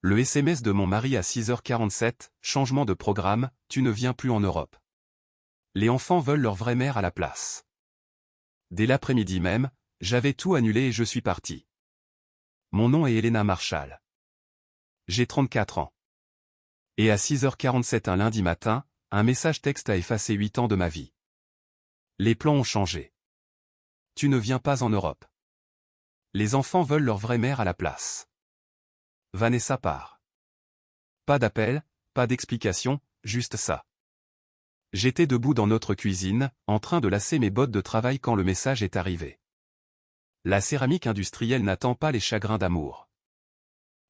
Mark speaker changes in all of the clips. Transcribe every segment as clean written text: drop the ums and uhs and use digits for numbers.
Speaker 1: Le SMS de mon mari à 6h47, changement de programme, tu ne viens plus en Europe. Les enfants veulent leur vraie mère à la place. Dès l'après-midi même, j'avais tout annulé et je suis parti. Mon nom est Elena Marshall. J'ai 34 ans. Et à 6h47 un lundi matin, un message texte a effacé 8 ans de ma vie. Les plans ont changé. Tu ne viens pas en Europe. Les enfants veulent leur vraie mère à la place. Vanessa part. Pas d'appel, pas d'explication, juste ça. J'étais debout dans notre cuisine, en train de lasser mes bottes de travail quand le message est arrivé. La céramique industrielle n'attend pas les chagrins d'amour.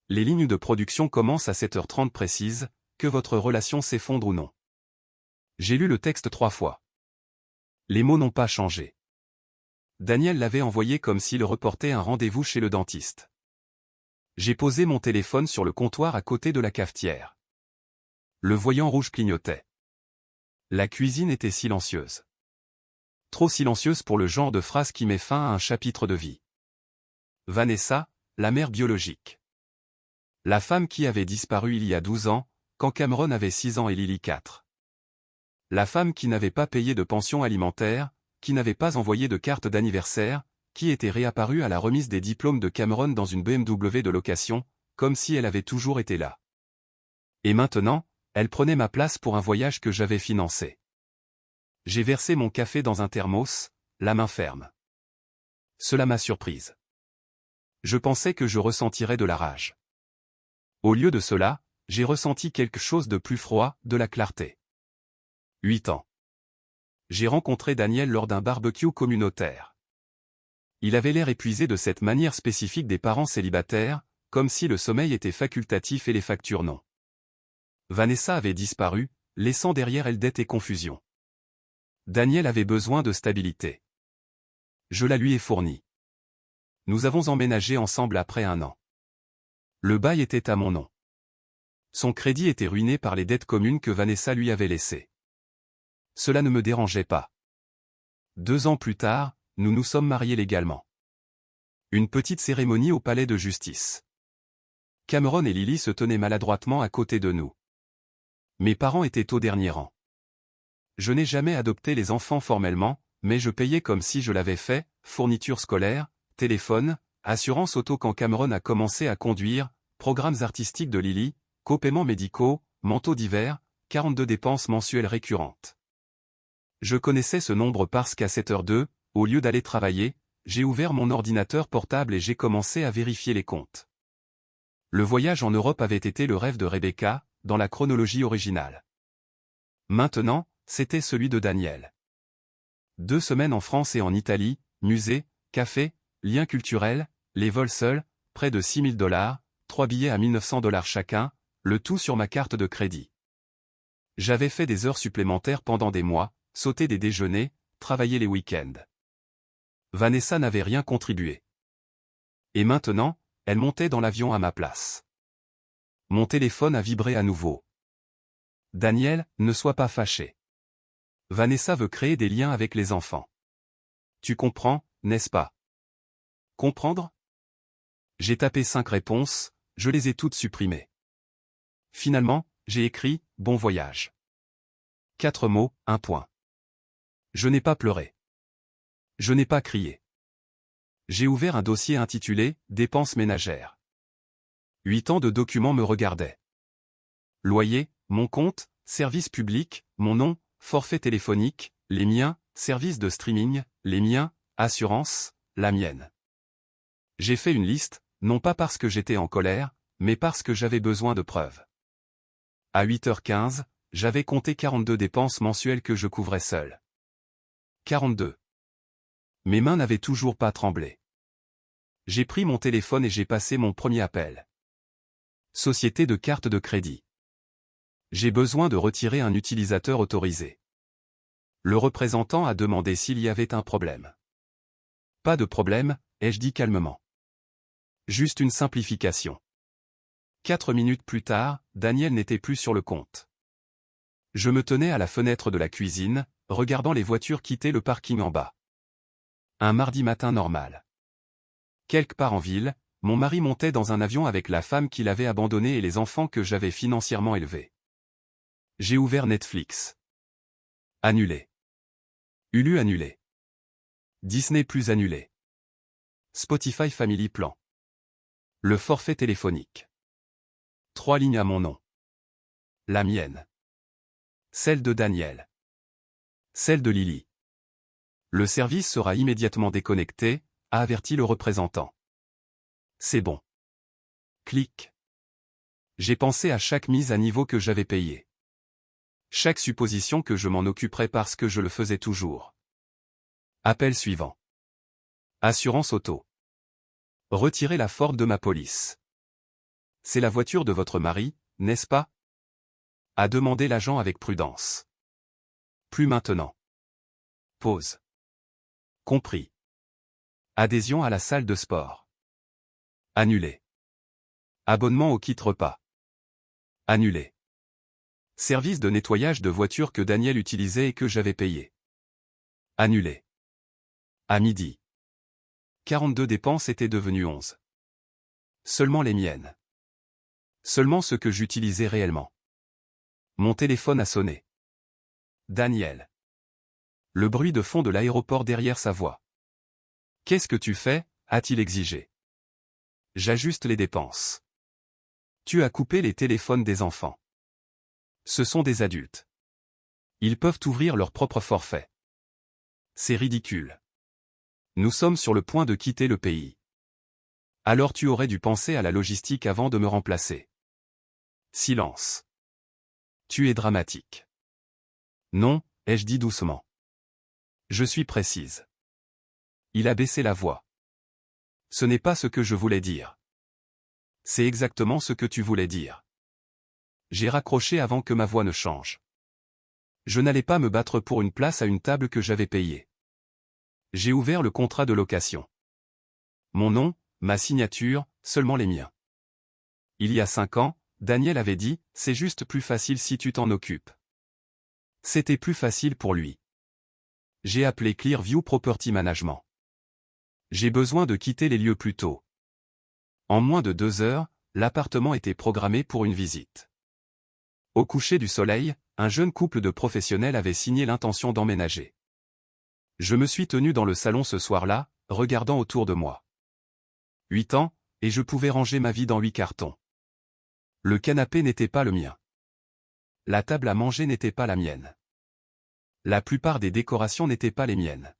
Speaker 1: Les lignes de production commencent à 7h30 précises, que votre relation s'effondre ou non. J'ai lu le texte 3 fois. Les mots n'ont pas changé. Daniel l'avait envoyé comme s'il reportait un rendez-vous chez le dentiste. J'ai posé mon téléphone sur le comptoir à côté de la cafetière. Le voyant rouge clignotait. La cuisine était silencieuse. Trop silencieuse pour le genre de phrase qui met fin à un chapitre de vie. Vanessa, la mère biologique. La femme qui avait disparu il y a 12 ans, quand Cameron avait 6 ans et Lily 4. La femme qui n'avait pas payé de pension alimentaire, qui n'avait pas envoyé de carte d'anniversaire, qui était réapparue à la remise des diplômes de Cameron dans une BMW de location, comme si elle avait toujours été là. Et maintenant, elle prenait ma place pour un voyage que j'avais financé. J'ai versé mon café dans un thermos, la main ferme. Cela m'a surprise. Je pensais que je ressentirais de la rage. Au lieu de cela, j'ai ressenti quelque chose de plus froid, de la clarté. 8 ans. J'ai rencontré Daniel lors d'un barbecue communautaire. Il avait l'air épuisé de cette manière spécifique des parents célibataires, comme si le sommeil était facultatif et les factures non. Vanessa avait disparu, laissant derrière elle dette et confusion. Daniel avait besoin de stabilité. Je la lui ai fournie. Nous avons emménagé ensemble après 1 an. Le bail était à mon nom. Son crédit était ruiné par les dettes communes que Vanessa lui avait laissées. Cela ne me dérangeait pas. 2 ans plus tard, nous nous sommes mariés légalement. Une petite cérémonie au palais de justice. Cameron et Lily se tenaient maladroitement à côté de nous. Mes parents étaient au dernier rang. Je n'ai jamais adopté les enfants formellement, mais je payais comme si je l'avais fait, fournitures scolaires, téléphone, assurance auto quand Cameron a commencé à conduire, programmes artistiques de Lily, copaiements médicaux, manteaux d'hiver, 42 dépenses mensuelles récurrentes. Je connaissais ce nombre parce qu'à 7h02, au lieu d'aller travailler, j'ai ouvert mon ordinateur portable et j'ai commencé à vérifier les comptes. Le voyage en Europe avait été le rêve de Rebecca, dans la chronologie originale. Maintenant, c'était celui de Daniel. 2 semaines en France et en Italie, musée, café, liens culturels, les vols seuls, près de $6 000, 3 billets à $1 900 chacun, le tout sur ma carte de crédit. J'avais fait des heures supplémentaires pendant des mois, sauté des déjeuners, travaillé les week-ends. Vanessa n'avait rien contribué. Et maintenant, elle montait dans l'avion à ma place. Mon téléphone a vibré à nouveau. Daniel, ne sois pas fâché. Vanessa veut créer des liens avec les enfants. Tu comprends, n'est-ce pas? Comprendre? J'ai tapé 5 réponses, je les ai toutes supprimées. Finalement, j'ai écrit « Bon voyage ». 4 mots, 1 point. Je n'ai pas pleuré. Je n'ai pas crié. J'ai ouvert un dossier intitulé « Dépenses ménagères ». 8 ans de documents me regardaient. Loyer, mon compte, service public, mon nom, forfait téléphonique, les miens, services de streaming, les miens, assurance, la mienne. J'ai fait une liste, non pas parce que j'étais en colère, mais parce que j'avais besoin de preuves. À 8h15, j'avais compté 42 dépenses mensuelles que je couvrais seul. 42. Mes mains n'avaient toujours pas tremblé. J'ai pris mon téléphone et j'ai passé mon premier appel. Société de carte de crédit. J'ai besoin de retirer un utilisateur autorisé. Le représentant a demandé s'il y avait un problème. Pas de problème, ai-je dit calmement. Juste une simplification. 4 minutes plus tard, Daniel n'était plus sur le compte. Je me tenais à la fenêtre de la cuisine, regardant les voitures quitter le parking en bas. Un mardi matin normal. Quelque part en ville, Mon mari montait dans un avion avec la femme qu'il avait abandonnée et les enfants que j'avais financièrement élevés. J'ai ouvert Netflix. Annulé. Hulu annulé. Disney Plus annulé. Spotify Family Plan. Le forfait téléphonique. 3 lignes à mon nom. La mienne. Celle de Daniel. Celle de Lily. Le service sera immédiatement déconnecté, a averti le représentant. C'est bon. Clic. J'ai pensé à chaque mise à niveau que j'avais payée. Chaque supposition que je m'en occuperais parce que je le faisais toujours. Appel suivant. Assurance auto. Retirez la Ford de ma police. C'est la voiture de votre mari, n'est-ce pas? A demandé l'agent avec prudence. Plus maintenant. Pause. Compris. Adhésion à la salle de sport. Annulé. Abonnement au kit repas. Annulé. Service de nettoyage de voiture que Daniel utilisait et que j'avais payé. Annulé. À midi. 42 dépenses étaient devenues 11. Seulement les miennes. Seulement ce que j'utilisais réellement. Mon téléphone a sonné. Daniel. Le bruit de fond de l'aéroport derrière sa voix. Qu'est-ce que tu fais? A-t-il exigé. J'ajuste les dépenses. Tu as coupé les téléphones des enfants. Ce sont des adultes. Ils peuvent ouvrir leur propre forfait. C'est ridicule. Nous sommes sur le point de quitter le pays. Alors tu aurais dû penser à la logistique avant de me remplacer. Silence. Tu es dramatique. Non, ai-je dit doucement. Je suis précise. Il a baissé la voix. Ce n'est pas ce que je voulais dire. C'est exactement ce que tu voulais dire. J'ai raccroché avant que ma voix ne change. Je n'allais pas me battre pour une place à une table que j'avais payée. J'ai ouvert le contrat de location. Mon nom, ma signature, seulement les miens. Il y a 5 ans, Daniel avait dit, c'est juste plus facile si tu t'en occupes. C'était plus facile pour lui. J'ai appelé Clearview Property Management. J'ai besoin de quitter les lieux plus tôt. En moins de 2 heures, l'appartement était programmé pour une visite. Au coucher du soleil, un jeune couple de professionnels avait signé l'intention d'emménager. Je me suis tenu dans le salon ce soir-là, regardant autour de moi. 8 ans, et je pouvais ranger ma vie dans 8 cartons. Le canapé n'était pas le mien. La table à manger n'était pas la mienne. La plupart des décorations n'étaient pas les miennes.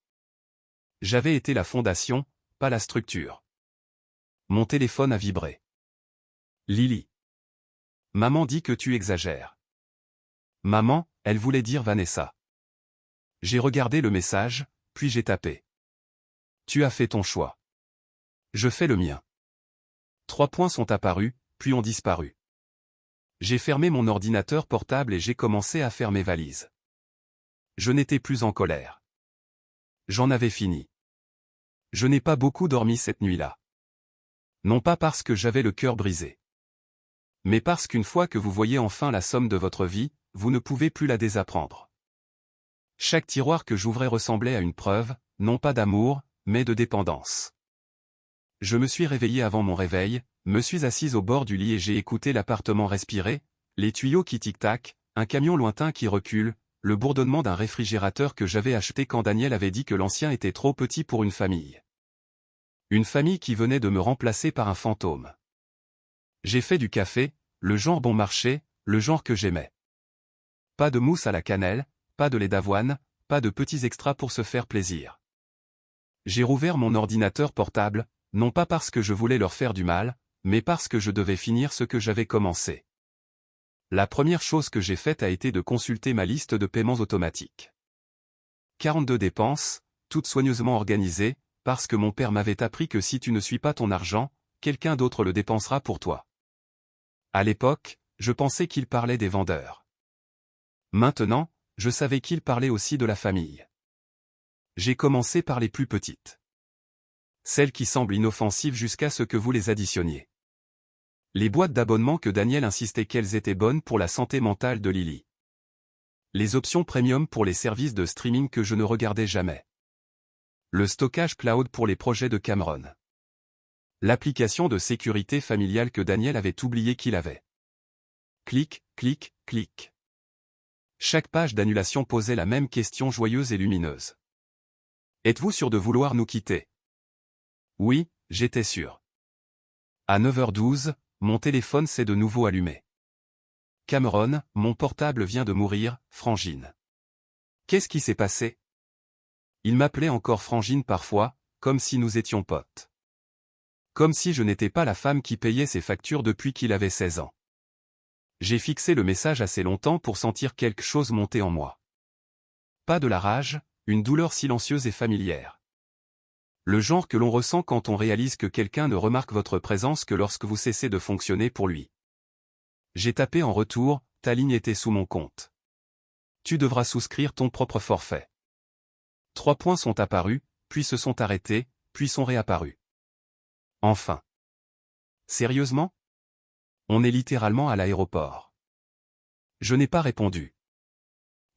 Speaker 1: J'avais été la fondation, pas la structure. Mon téléphone a vibré. Lily. Maman dit que tu exagères. Maman, elle voulait dire Vanessa. J'ai regardé le message, puis j'ai tapé. Tu as fait ton choix. Je fais le mien. 3 points sont apparus, puis ont disparu. J'ai fermé mon ordinateur portable et j'ai commencé à faire mes valises. Je n'étais plus en colère. J'en avais fini. Je n'ai pas beaucoup dormi cette nuit-là. Non pas parce que j'avais le cœur brisé. Mais parce qu'une fois que vous voyez enfin la somme de votre vie, vous ne pouvez plus la désapprendre. Chaque tiroir que j'ouvrais ressemblait à une preuve, non pas d'amour, mais de dépendance. Je me suis réveillé avant mon réveil, me suis assise au bord du lit et j'ai écouté l'appartement respirer, les tuyaux qui tic-tac, un camion lointain qui recule, le bourdonnement d'un réfrigérateur que j'avais acheté quand Daniel avait dit que l'ancien était trop petit pour une famille. Une famille qui venait de me remplacer par un fantôme. J'ai fait du café, le genre bon marché, le genre que j'aimais. Pas de mousse à la cannelle, pas de lait d'avoine, pas de petits extras pour se faire plaisir. J'ai rouvert mon ordinateur portable, non pas parce que je voulais leur faire du mal, mais parce que je devais finir ce que j'avais commencé. La première chose que j'ai faite a été de consulter ma liste de paiements automatiques. 42 dépenses, toutes soigneusement organisées, parce que mon père m'avait appris que si tu ne suis pas ton argent, quelqu'un d'autre le dépensera pour toi. À l'époque, je pensais qu'il parlait des vendeurs. Maintenant, je savais qu'il parlait aussi de la famille. J'ai commencé par les plus petites. Celles qui semblent inoffensives jusqu'à ce que vous les additionniez. Les boîtes d'abonnement que Daniel insistait qu'elles étaient bonnes pour la santé mentale de Lily. Les options premium pour les services de streaming que je ne regardais jamais. Le stockage cloud pour les projets de Cameron. L'application de sécurité familiale que Daniel avait oublié qu'il avait. Clic, clic, clic. Chaque page d'annulation posait la même question joyeuse et lumineuse. Êtes-vous sûr de vouloir nous quitter? Oui, j'étais sûr. À 9h12, mon téléphone s'est de nouveau allumé. Cameron, mon portable vient de mourir, Frangine. Qu'est-ce qui s'est passé? Il m'appelait encore Frangine parfois, comme si nous étions potes. Comme si je n'étais pas la femme qui payait ses factures depuis qu'il avait 16 ans. J'ai fixé le message assez longtemps pour sentir quelque chose monter en moi. Pas de la rage, une douleur silencieuse et familière. Le genre que l'on ressent quand on réalise que quelqu'un ne remarque votre présence que lorsque vous cessez de fonctionner pour lui. J'ai tapé en retour, ta ligne était sous mon compte. Tu devras souscrire ton propre forfait. 3 points sont apparus, puis se sont arrêtés, puis sont réapparus. Enfin. Sérieusement? On est littéralement à l'aéroport. Je n'ai pas répondu.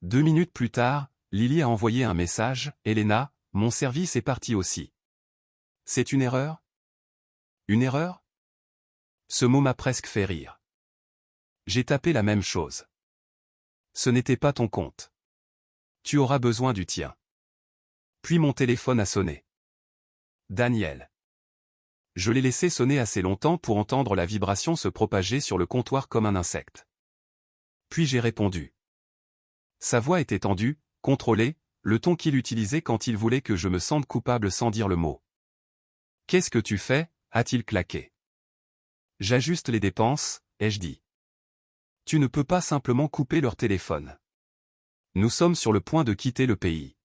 Speaker 1: 2 minutes plus tard, Lily a envoyé un message, Elena, mon service est parti aussi. C'est une erreur? Une erreur? Ce mot m'a presque fait rire. J'ai tapé la même chose. Ce n'était pas ton compte. Tu auras besoin du tien. Puis mon téléphone a sonné. Daniel. Je l'ai laissé sonner assez longtemps pour entendre la vibration se propager sur le comptoir comme un insecte. Puis j'ai répondu. Sa voix était tendue, contrôlée, le ton qu'il utilisait quand il voulait que je me sente coupable sans dire le mot. Qu'est-ce que tu fais? A-t-il claqué. J'ajuste les dépenses, ai-je dit. Tu ne peux pas simplement couper leur téléphone. Nous sommes sur le point de quitter le pays.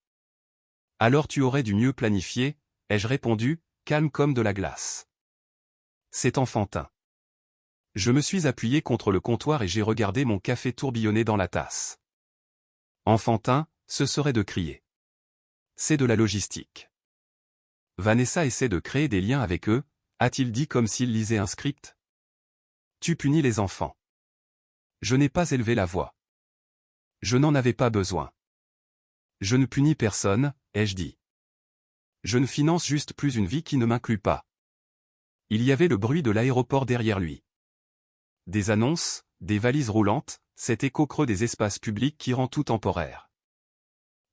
Speaker 1: Alors tu aurais dû mieux planifier, ai-je répondu, calme comme de la glace. C'est enfantin. Je me suis appuyé contre le comptoir et j'ai regardé mon café tourbillonner dans la tasse. Enfantin, ce serait de crier. C'est de la logistique. Vanessa essaie de créer des liens avec eux, a-t-il dit comme s'il lisait un script. Tu punis les enfants. Je n'ai pas élevé la voix. Je n'en avais pas besoin. Je ne punis personne, ai-je dit. Je ne finance juste plus une vie qui ne m'inclut pas. Il y avait le bruit de l'aéroport derrière lui. Des annonces, des valises roulantes, cet écho creux des espaces publics qui rend tout temporaire.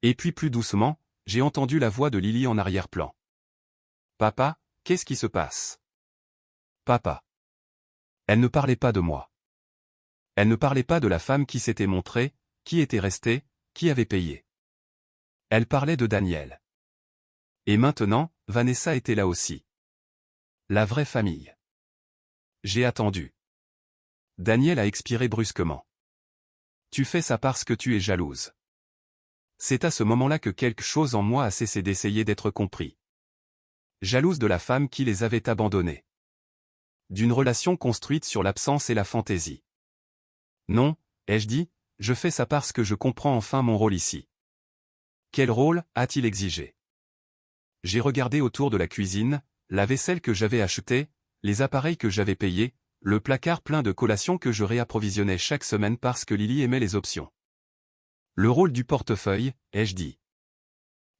Speaker 1: Et puis plus doucement, j'ai entendu la voix de Lily en arrière-plan. Papa, qu'est-ce qui se passe? Papa. Elle ne parlait pas de moi. Elle ne parlait pas de la femme qui s'était montrée, qui était restée, qui avait payé. Elle parlait de Daniel. Et maintenant, Vanessa était là aussi. La vraie famille. J'ai attendu. Daniel a expiré brusquement. Tu fais ça parce que tu es jalouse. C'est à ce moment-là que quelque chose en moi a cessé d'essayer d'être compris. Jalouse de la femme qui les avait abandonnés. D'une relation construite sur l'absence et la fantaisie. Non, ai-je dit, je fais ça parce que je comprends enfin mon rôle ici. Quel rôle a-t-il exigé? J'ai regardé autour de la cuisine, la vaisselle que j'avais achetée, les appareils que j'avais payés, le placard plein de collations que je réapprovisionnais chaque semaine parce que Lily aimait les options. Le rôle du portefeuille, ai-je dit.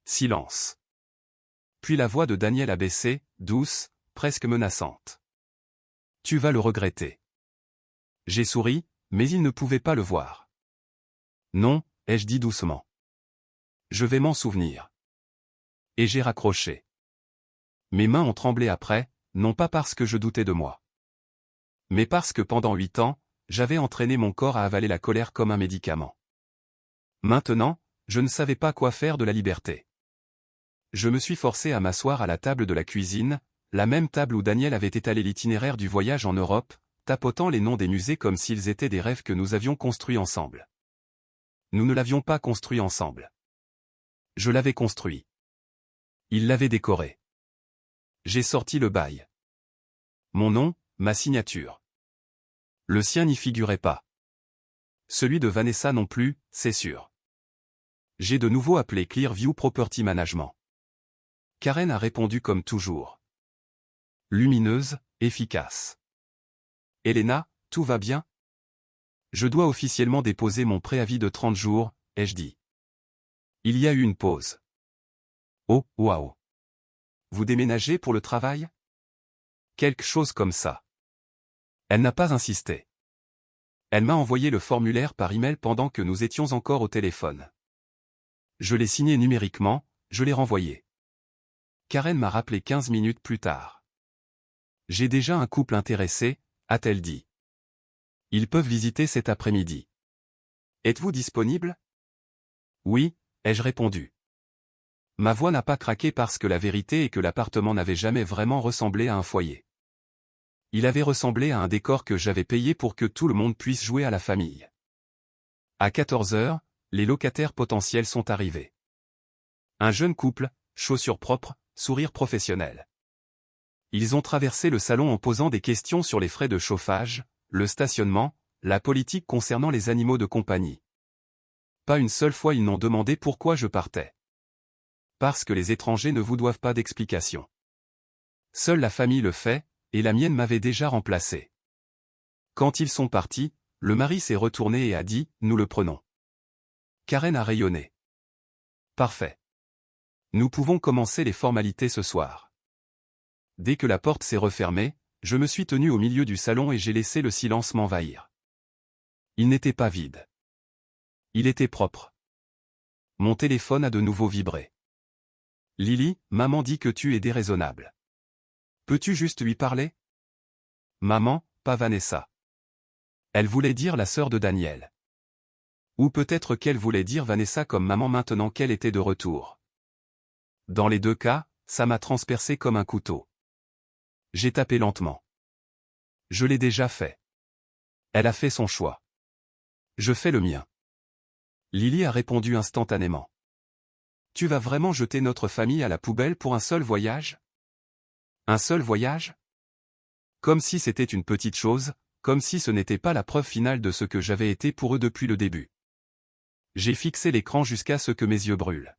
Speaker 1: Silence. Puis la voix de Daniel a baissé, douce, presque menaçante. Tu vas le regretter. J'ai souri, mais il ne pouvait pas le voir. Non, ai-je dit doucement. Je vais m'en souvenir. Et j'ai raccroché. Mes mains ont tremblé après, non pas parce que je doutais de moi. Mais parce que pendant 8 ans, j'avais entraîné mon corps à avaler la colère comme un médicament. Maintenant, je ne savais pas quoi faire de la liberté. Je me suis forcé à m'asseoir à la table de la cuisine, la même table où Daniel avait étalé l'itinéraire du voyage en Europe, tapotant les noms des musées comme s'ils étaient des rêves que nous avions construits ensemble. Nous ne l'avions pas construit ensemble. Je l'avais construit. Il l'avait décoré. J'ai sorti le bail. Mon nom, ma signature. Le sien n'y figurait pas. Celui de Vanessa non plus, c'est sûr. J'ai de nouveau appelé Clearview Property Management. Karen a répondu comme toujours. Lumineuse, efficace. Elena, tout va bien? Je dois officiellement déposer mon préavis de 30 jours, ai-je dit. Il y a eu une pause. Oh, waouh. Vous déménagez pour le travail? quelque chose comme ça. Elle n'a pas insisté. Elle m'a envoyé le formulaire par email pendant que nous étions encore au téléphone. Je l'ai signé numériquement, je l'ai renvoyé. Karen m'a rappelé 15 minutes plus tard. J'ai déjà un couple intéressé, a-t-elle dit. Ils peuvent visiter cet après-midi. Êtes-vous disponible? Oui, ai-je répondu. Ma voix n'a pas craqué parce que la vérité est que l'appartement n'avait jamais vraiment ressemblé à un foyer. Il avait ressemblé à un décor que j'avais payé pour que tout le monde puisse jouer à la famille. À 14 heures, les locataires potentiels sont arrivés. Un jeune couple, chaussures propres, sourire professionnel. Ils ont traversé le salon en posant des questions sur les frais de chauffage, le stationnement, la politique concernant les animaux de compagnie. Pas une seule fois ils n'ont demandé pourquoi je partais. Parce que les étrangers ne vous doivent pas d'explication. Seule la famille le fait, et la mienne m'avait déjà remplacé. Quand ils sont partis, le mari s'est retourné et a dit « Nous le prenons ». Karen a rayonné. Parfait. Nous pouvons commencer les formalités ce soir. Dès que la porte s'est refermée, je me suis tenu au milieu du salon et j'ai laissé le silence m'envahir. Il n'était pas vide. Il était propre. Mon téléphone a de nouveau vibré. Lily, maman dit que tu es déraisonnable. Peux-tu juste lui parler? Maman, pas Vanessa. Elle voulait dire la sœur de Daniel. Ou peut-être qu'elle voulait dire Vanessa comme maman maintenant qu'elle était de retour. Dans les deux cas, ça m'a transpercé comme un couteau. J'ai tapé lentement. Je l'ai déjà fait. Elle a fait son choix. Je fais le mien. Lily a répondu instantanément. Tu vas vraiment jeter notre famille à la poubelle pour un seul voyage? Un seul voyage? Comme si c'était une petite chose, comme si ce n'était pas la preuve finale de ce que j'avais été pour eux depuis le début. J'ai fixé l'écran jusqu'à ce que mes yeux brûlent.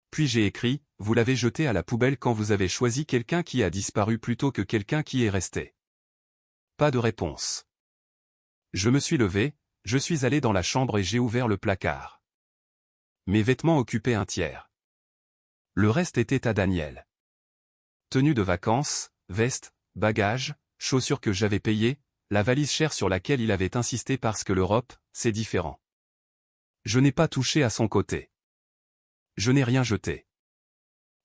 Speaker 1: Puis j'ai écrit, vous l'avez jeté à la poubelle quand vous avez choisi quelqu'un qui a disparu plutôt que quelqu'un qui est resté. Pas de réponse. Je me suis levé, je suis allé dans la chambre et j'ai ouvert le placard. Mes vêtements occupaient un tiers. Le reste était à Daniel. Tenue de vacances, veste, bagages, chaussures que j'avais payées, la valise chère sur laquelle il avait insisté parce que l'Europe, c'est différent. Je n'ai pas touché à son côté. Je n'ai rien jeté.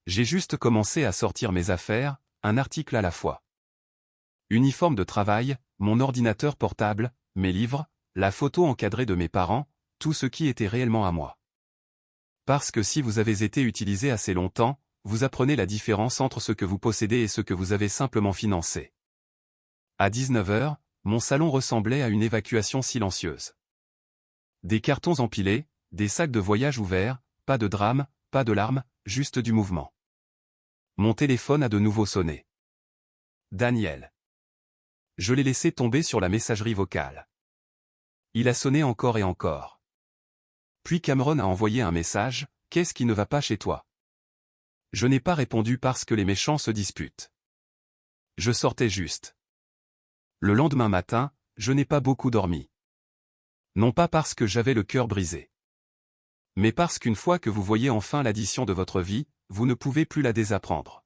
Speaker 1: J'ai juste commencé à sortir mes affaires, un article à la fois. Uniforme de travail, mon ordinateur portable, mes livres, la photo encadrée de mes parents, tout ce qui était réellement à moi. Parce que si vous avez été utilisé assez longtemps, vous apprenez la différence entre ce que vous possédez et ce que vous avez simplement financé. À 19 heures, mon salon ressemblait à une évacuation silencieuse. Des cartons empilés, des sacs de voyage ouverts, pas de drame, pas de larmes, juste du mouvement. Mon téléphone a de nouveau sonné. Daniel. Je l'ai laissé tomber sur la messagerie vocale. Il a sonné encore et encore. Puis Cameron a envoyé un message, « Qu'est-ce qui ne va pas chez toi ?» Je n'ai pas répondu parce que les méchants se disputent. Je sortais juste. Le lendemain matin, je n'ai pas beaucoup dormi. Non pas parce que j'avais le cœur brisé. Mais parce qu'une fois que vous voyez enfin l'addition de votre vie, vous ne pouvez plus la désapprendre.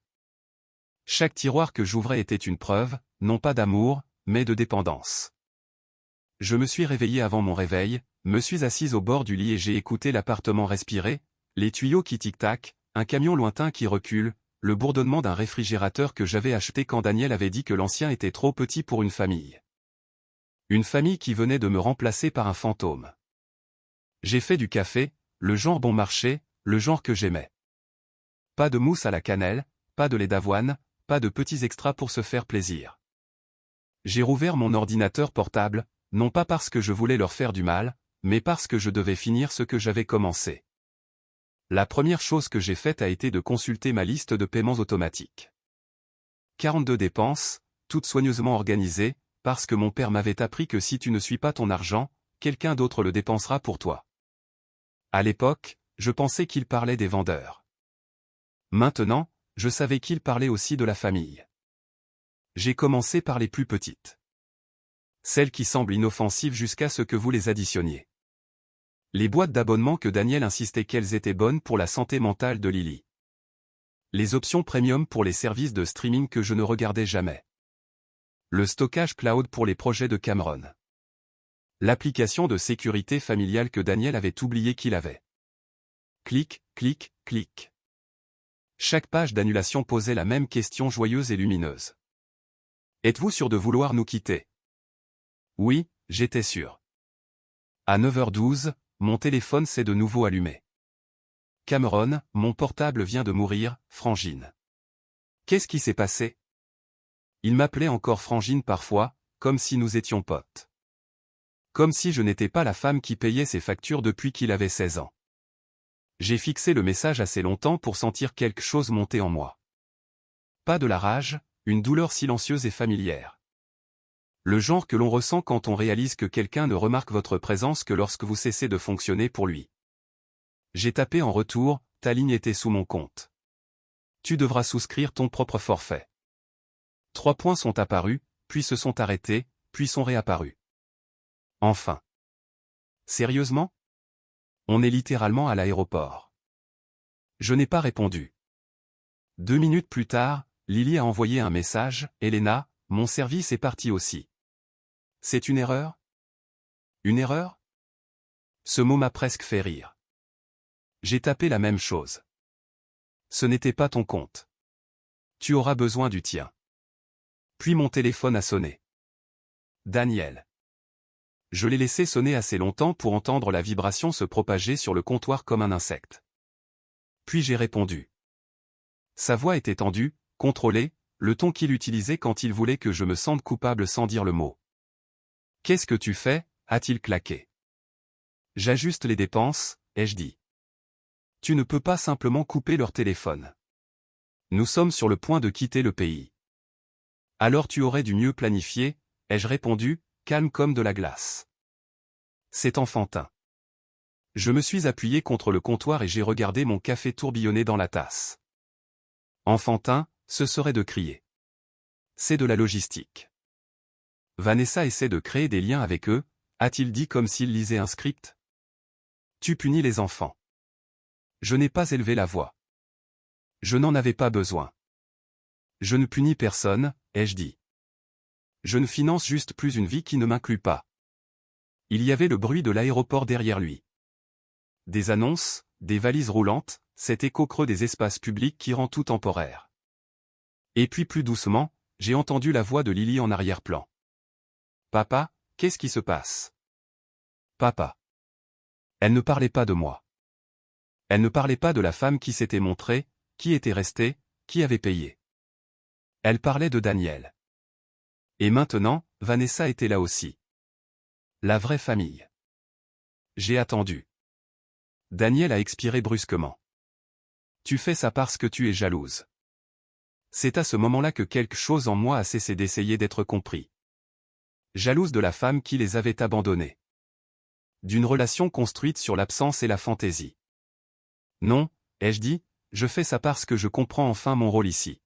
Speaker 1: Chaque tiroir que j'ouvrais était une preuve, non pas d'amour, mais de dépendance. Je me suis réveillé avant mon réveil, me suis assise au bord du lit et j'ai écouté l'appartement respirer, les tuyaux qui tic-tac, un camion lointain qui recule, le bourdonnement d'un réfrigérateur que j'avais acheté quand Daniel avait dit que l'ancien était trop petit pour une famille. Une famille qui venait de me remplacer par un fantôme. J'ai fait du café, le genre bon marché, le genre que j'aimais. Pas de mousse à la cannelle, pas de lait d'avoine, pas de petits extras pour se faire plaisir. J'ai rouvert mon ordinateur portable, non pas parce que je voulais leur faire du mal, mais parce que je devais finir ce que j'avais commencé. La première chose que j'ai faite a été de consulter ma liste de paiements automatiques. 42 dépenses, toutes soigneusement organisées, parce que mon père m'avait appris que si tu ne suis pas ton argent, quelqu'un d'autre le dépensera pour toi. À l'époque, je pensais qu'il parlait des vendeurs. Maintenant, je savais qu'il parlait aussi de la famille. J'ai commencé par les plus petites. Celles qui semblent inoffensives jusqu'à ce que vous les additionniez. Les boîtes d'abonnement que Daniel insistait qu'elles étaient bonnes pour la santé mentale de Lily. Les options premium pour les services de streaming que je ne regardais jamais. Le stockage cloud pour les projets de Cameron. L'application de sécurité familiale que Daniel avait oublié qu'il avait. Clic, clic, clic. Chaque page d'annulation posait la même question joyeuse et lumineuse. Êtes-vous sûr de vouloir nous quitter? Oui, j'étais sûr. À 9h12, mon téléphone s'est de nouveau allumé. Cameron, mon portable vient de mourir, Frangine. Qu'est-ce qui s'est passé? Il m'appelait encore Frangine parfois, comme si nous étions potes. Comme si je n'étais pas la femme qui payait ses factures depuis qu'il avait 16 ans. J'ai fixé le message assez longtemps pour sentir quelque chose monter en moi. Pas de la rage, une douleur silencieuse et familière. Le genre que l'on ressent quand on réalise que quelqu'un ne remarque votre présence que lorsque vous cessez de fonctionner pour lui. J'ai tapé en retour, ta ligne était sous mon compte. Tu devras souscrire ton propre forfait. 3 points sont apparus, puis se sont arrêtés, puis sont réapparus. Enfin. Sérieusement? On est littéralement à l'aéroport. Je n'ai pas répondu. 2 minutes plus tard, Lily a envoyé un message, Elena, mon service est parti aussi. C'est une erreur? Une erreur? Ce mot m'a presque fait rire. J'ai tapé la même chose. Ce n'était pas ton compte. Tu auras besoin du tien. Puis mon téléphone a sonné. Daniel. Je l'ai laissé sonner assez longtemps pour entendre la vibration se propager sur le comptoir comme un insecte. Puis j'ai répondu. Sa voix était tendue, contrôlée, le ton qu'il utilisait quand il voulait que je me sente coupable sans dire le mot. Qu'est-ce que tu fais? A-t-il claqué. J'ajuste les dépenses, ai-je dit. Tu ne peux pas simplement couper leur téléphone. Nous sommes sur le point de quitter le pays. Alors tu aurais dû mieux planifier, ai-je répondu, calme comme de la glace. C'est enfantin. Je me suis appuyé contre le comptoir et j'ai regardé mon café tourbillonner dans la tasse. Enfantin, ce serait de crier. C'est de la logistique. Vanessa essaie de créer des liens avec eux, a-t-il dit comme s'il lisait un script. Tu punis les enfants. Je n'ai pas élevé la voix. Je n'en avais pas besoin. Je ne punis personne, ai-je dit. Je ne finance juste plus une vie qui ne m'inclut pas. Il y avait le bruit de l'aéroport derrière lui. Des annonces, des valises roulantes, cet écho creux des espaces publics qui rend tout temporaire. Et puis plus doucement, j'ai entendu la voix de Lily en arrière-plan. Papa, qu'est-ce qui se passe? Papa. Elle ne parlait pas de moi. Elle ne parlait pas de la femme qui s'était montrée, qui était restée, qui avait payé. Elle parlait de Daniel. Et maintenant, Vanessa était là aussi. La vraie famille. J'ai attendu. Daniel a expiré brusquement. Tu fais ça parce que tu es jalouse. C'est à ce moment-là que quelque chose en moi a cessé d'essayer d'être compris. Jalouse de la femme qui les avait abandonnés. D'une relation construite sur l'absence et la fantaisie. Non, ai-je dit, je fais ça parce que je comprends enfin mon rôle ici.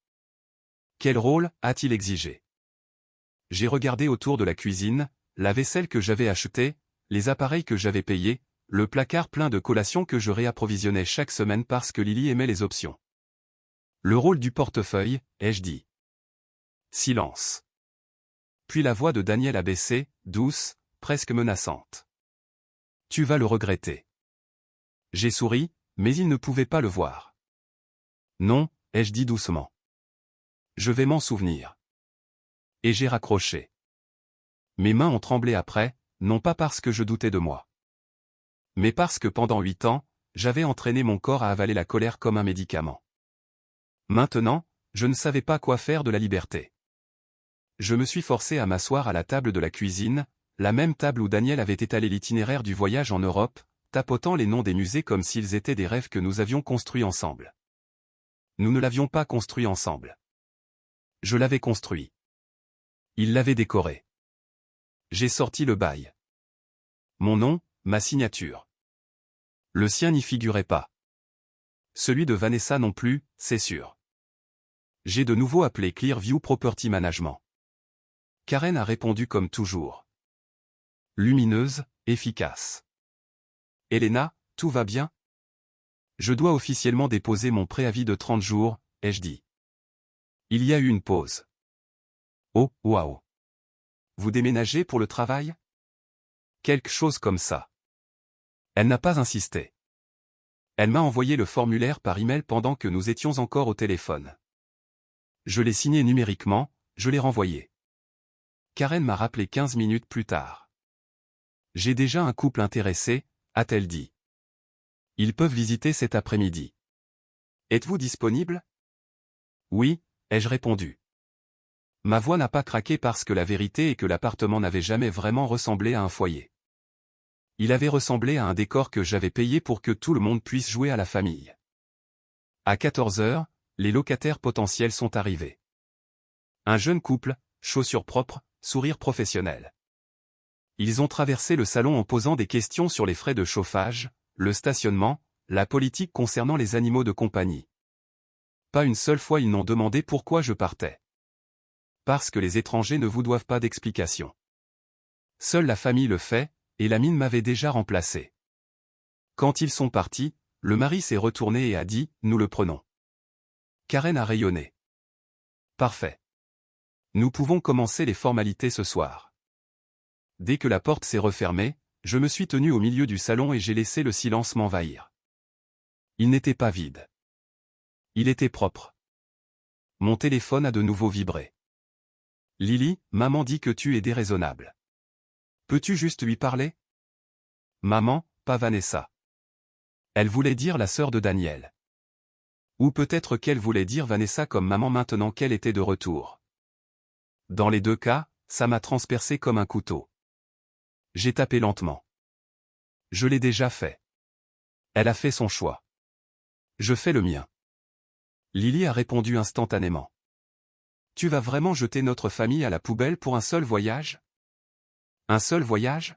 Speaker 1: Quel rôle a-t-il exigé? J'ai regardé autour de la cuisine, la vaisselle que j'avais achetée, les appareils que j'avais payés, le placard plein de collations que je réapprovisionnais chaque semaine parce que Lily aimait les options. Le rôle du portefeuille, ai-je dit. Silence. Puis la voix de Daniel a baissé, douce, presque menaçante. Tu vas le regretter. J'ai souri, mais il ne pouvait pas le voir. Non, ai-je dit doucement. Je vais m'en souvenir. Et j'ai raccroché. Mes mains ont tremblé après, non pas parce que je doutais de moi. Mais parce que pendant 8 ans, j'avais entraîné mon corps à avaler la colère comme un médicament. Maintenant, je ne savais pas quoi faire de la liberté. Je me suis forcé à m'asseoir à la table de la cuisine, la même table où Daniel avait étalé l'itinéraire du voyage en Europe, tapotant les noms des musées comme s'ils étaient des rêves que nous avions construits ensemble. Nous ne l'avions pas construit ensemble. Je l'avais construit. Il l'avait décoré. J'ai sorti le bail. Mon nom, ma signature. Le sien n'y figurait pas. Celui de Vanessa non plus, c'est sûr. J'ai de nouveau appelé Clearview Property Management. Karen a répondu comme toujours. Lumineuse, efficace. Elena, tout va bien? Je dois officiellement déposer mon préavis de 30 jours, ai-je dit. Il y a eu une pause. Oh, waouh. Vous déménagez pour le travail? Quelque chose comme ça. Elle n'a pas insisté. Elle m'a envoyé le formulaire par email pendant que nous étions encore au téléphone. Je l'ai signé numériquement, je l'ai renvoyé. Karen m'a rappelé 15 minutes plus tard. J'ai déjà un couple intéressé, a-t-elle dit. Ils peuvent visiter cet après-midi. Êtes-vous disponible? Oui, ai-je répondu. Ma voix n'a pas craqué parce que la vérité est que l'appartement n'avait jamais vraiment ressemblé à un foyer. Il avait ressemblé à un décor que j'avais payé pour que tout le monde puisse jouer à la famille. À 14 heures, les locataires potentiels sont arrivés. Un jeune couple, chaussures propres, sourire professionnel. Ils ont traversé le salon en posant des questions sur les frais de chauffage, le stationnement, la politique concernant les animaux de compagnie. Pas une seule fois ils n'ont demandé pourquoi je partais. Parce que les étrangers ne vous doivent pas d'explication. Seule la famille le fait, et la mine m'avait déjà remplacé. Quand ils sont partis, le mari s'est retourné et a dit « Nous le prenons ». Karen a rayonné. Parfait. Nous pouvons commencer les formalités ce soir. Dès que la porte s'est refermée, je me suis tenu au milieu du salon et j'ai laissé le silence m'envahir. Il n'était pas vide. Il était propre. Mon téléphone a de nouveau vibré. Lily, maman dit que tu es déraisonnable. Peux-tu juste lui parler? Maman, pas Vanessa. Elle voulait dire la sœur de Daniel. Ou peut-être qu'elle voulait dire Vanessa comme maman maintenant qu'elle était de retour. Dans les deux cas, ça m'a transpercé comme un couteau. J'ai tapé lentement. Je l'ai déjà fait. Elle a fait son choix. Je fais le mien. Lily a répondu instantanément. Tu vas vraiment jeter notre famille à la poubelle pour un seul voyage? Un seul voyage?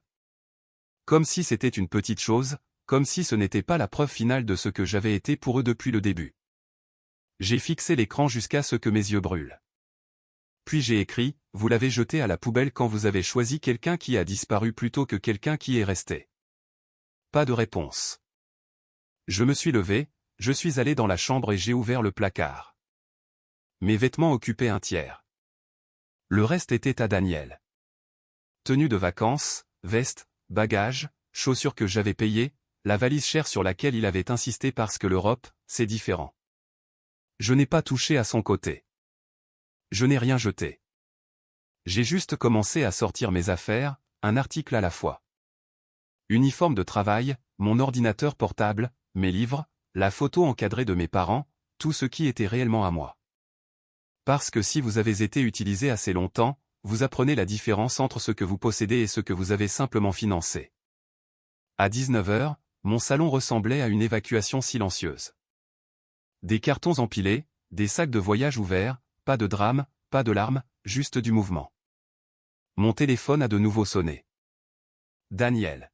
Speaker 1: Comme si c'était une petite chose, comme si ce n'était pas la preuve finale de ce que j'avais été pour eux depuis le début. J'ai fixé l'écran jusqu'à ce que mes yeux brûlent. Puis j'ai écrit, vous l'avez jeté à la poubelle quand vous avez choisi quelqu'un qui a disparu plutôt que quelqu'un qui est resté. Pas de réponse. Je me suis levé, je suis allé dans la chambre et j'ai ouvert le placard. Mes vêtements occupaient un tiers. Le reste était à Daniel. Tenue de vacances, veste, bagages, chaussures que j'avais payées, la valise chère sur laquelle il avait insisté parce que l'Europe, c'est différent. Je n'ai pas touché à son côté. Je n'ai rien jeté. J'ai juste commencé à sortir mes affaires, un article à la fois. Uniforme de travail, mon ordinateur portable, mes livres, la photo encadrée de mes parents, tout ce qui était réellement à moi. Parce que si vous avez été utilisé assez longtemps, vous apprenez la différence entre ce que vous possédez et ce que vous avez simplement financé. À 19 heures, mon salon ressemblait à une évacuation silencieuse. Des cartons empilés, des sacs de voyage ouverts, pas de drame, pas de larmes, juste du mouvement. Mon téléphone a de nouveau sonné. Daniel.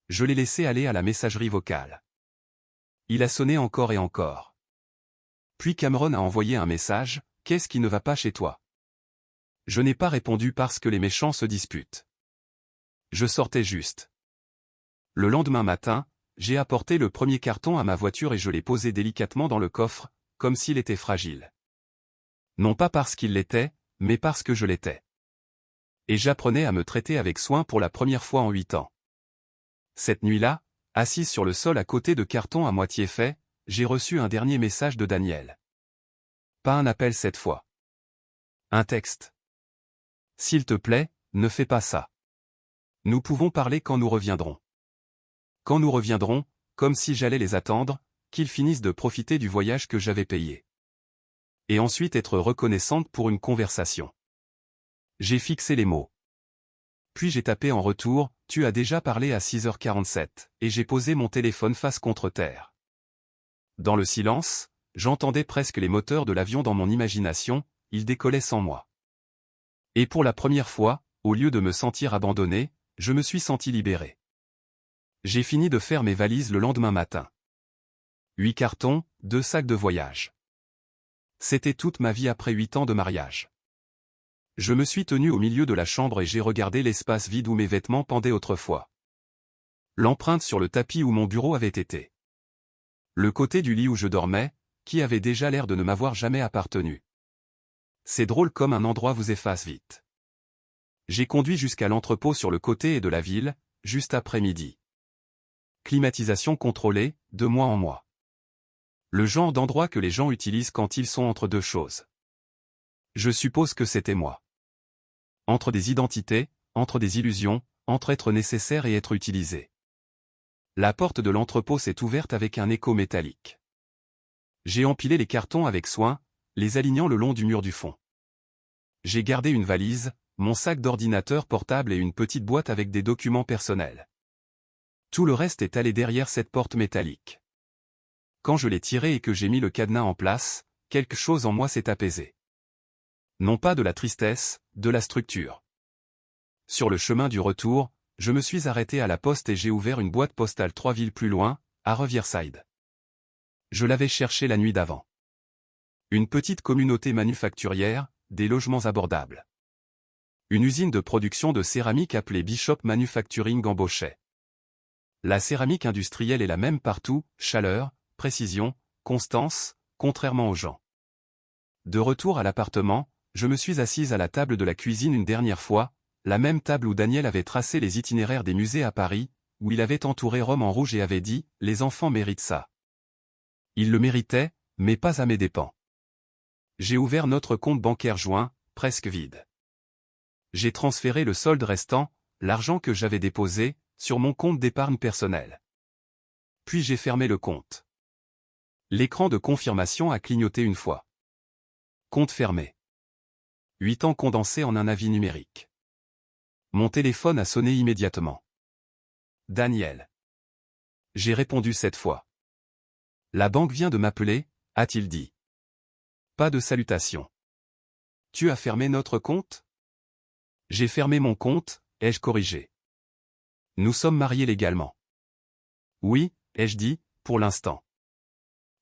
Speaker 1: Je l'ai laissé aller à la messagerie vocale. Il a sonné encore et encore. Puis Cameron a envoyé un message, « Qu'est-ce qui ne va pas chez toi ?» Je n'ai pas répondu parce que les méchants se disputent. Je sortais juste. Le lendemain matin, j'ai apporté le premier carton à ma voiture et je l'ai posé délicatement dans le coffre, comme s'il était fragile. Non pas parce qu'il l'était, mais parce que je l'étais. Et j'apprenais à me traiter avec soin pour la première fois en 8 ans. Cette nuit-là, assise sur le sol à côté de cartons à moitié faits, j'ai reçu un dernier message de Daniel. Pas un appel cette fois. Un texte. S'il te plaît, ne fais pas ça. Nous pouvons parler quand nous reviendrons. Quand nous reviendrons, comme si j'allais les attendre, qu'ils finissent de profiter du voyage que j'avais payé. Et ensuite être reconnaissante pour une conversation. J'ai fixé les mots. Puis j'ai tapé en retour, tu as déjà parlé à 6h47, et j'ai posé mon téléphone face contre terre. Dans le silence, j'entendais presque les moteurs de l'avion dans mon imagination, il décollait sans moi. Et pour la première fois, au lieu de me sentir abandonné, je me suis senti libéré. J'ai fini de faire mes valises le lendemain matin. 8 cartons, 2 sacs de voyage. C'était toute ma vie après 8 ans de mariage. Je me suis tenu au milieu de la chambre et j'ai regardé l'espace vide où mes vêtements pendaient autrefois. L'empreinte sur le tapis où mon bureau avait été. Le côté du lit où je dormais, qui avait déjà l'air de ne m'avoir jamais appartenu. C'est drôle comme un endroit vous efface vite. J'ai conduit jusqu'à l'entrepôt sur le côté et de la ville, juste après midi. Climatisation contrôlée, de mois en mois. Le genre d'endroit que les gens utilisent quand ils sont entre deux choses. Je suppose que c'était moi. Entre des identités, entre des illusions, entre être nécessaire et être utilisé. La porte de l'entrepôt s'est ouverte avec un écho métallique. J'ai empilé les cartons avec soin, les alignant le long du mur du fond. J'ai gardé une valise, mon sac d'ordinateur portable et une petite boîte avec des documents personnels. Tout le reste est allé derrière cette porte métallique. Quand je l'ai tirée et que j'ai mis le cadenas en place, quelque chose en moi s'est apaisé. Non pas de la tristesse, de la structure. Sur le chemin du retour, je me suis arrêté à la poste et j'ai ouvert une boîte postale 3 villes plus loin, à Riverside. Je l'avais cherchée la nuit d'avant. Une petite communauté manufacturière, des logements abordables. Une usine de production de céramique appelée Bishop Manufacturing embauchait. La céramique industrielle est la même partout, chaleur, précision, constance, contrairement aux gens. De retour à l'appartement, je me suis assise à la table de la cuisine une dernière fois, la même table où Daniel avait tracé les itinéraires des musées à Paris, où il avait entouré Rome en rouge et avait dit « Les enfants méritent ça ». Ils le méritaient, mais pas à mes dépens. J'ai ouvert notre compte bancaire joint, presque vide. J'ai transféré le solde restant, l'argent que j'avais déposé, sur mon compte d'épargne personnel. Puis j'ai fermé le compte. L'écran de confirmation a clignoté une fois. Compte fermé. 8 ans condensés en un avis numérique. Mon téléphone a sonné immédiatement. Daniel. J'ai répondu cette fois. La banque vient de m'appeler, a-t-il dit. Pas de salutation. Tu as fermé notre compte? J'ai fermé mon compte, ai-je corrigé. Nous sommes mariés légalement. Oui, ai-je dit, pour l'instant.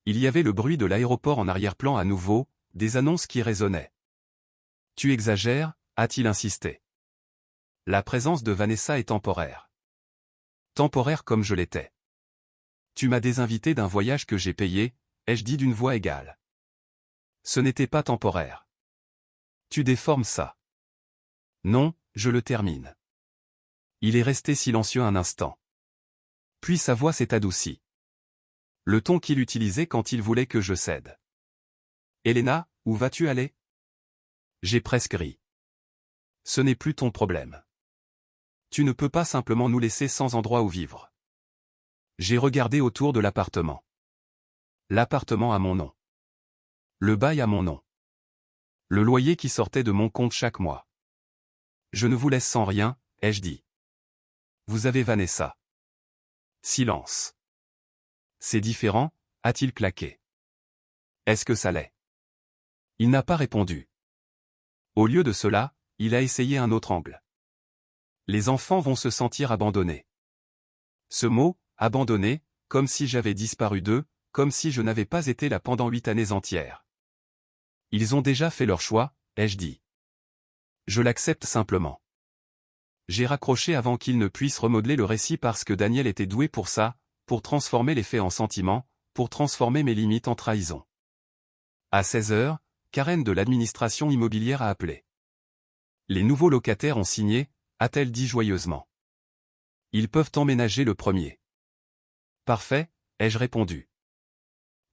Speaker 1: Il y avait le bruit de l'aéroport en arrière-plan à nouveau, des annonces qui résonnaient. Tu exagères, a-t-il insisté. La présence de Vanessa est temporaire. Temporaire comme je l'étais. Tu m'as désinvité d'un voyage que j'ai payé, ai-je dit d'une voix égale. Ce n'était pas temporaire. Tu déformes ça. Non, je le termine. Il est resté silencieux un instant. Puis sa voix s'est adoucie. Le ton qu'il utilisait quand il voulait que je cède. Elena, où vas-tu aller? J'ai presque ri. Ce n'est plus ton problème. Tu ne peux pas simplement nous laisser sans endroit où vivre. J'ai regardé autour de l'appartement. L'appartement à mon nom. Le bail à mon nom. Le loyer qui sortait de mon compte chaque mois. Je ne vous laisse sans rien, ai-je dit. Vous avez Vanessa. Silence. C'est différent, a-t-il claqué. Est-ce que ça l'est? Il n'a pas répondu. Au lieu de cela, il a essayé un autre angle. Les enfants vont se sentir abandonnés. Ce mot, abandonné, comme si j'avais disparu d'eux, comme si je n'avais pas été là pendant 8 années entières. Ils ont déjà fait leur choix, ai-je dit. Je l'accepte simplement. J'ai raccroché avant qu'il ne puisse remodeler le récit parce que Daniel était doué pour ça, pour transformer les faits en sentiments, pour transformer mes limites en trahison. À 16 heures, Karen de l'administration immobilière a appelé. Les nouveaux locataires ont signé, a-t-elle dit joyeusement. Ils peuvent emménager le premier. Parfait, ai-je répondu.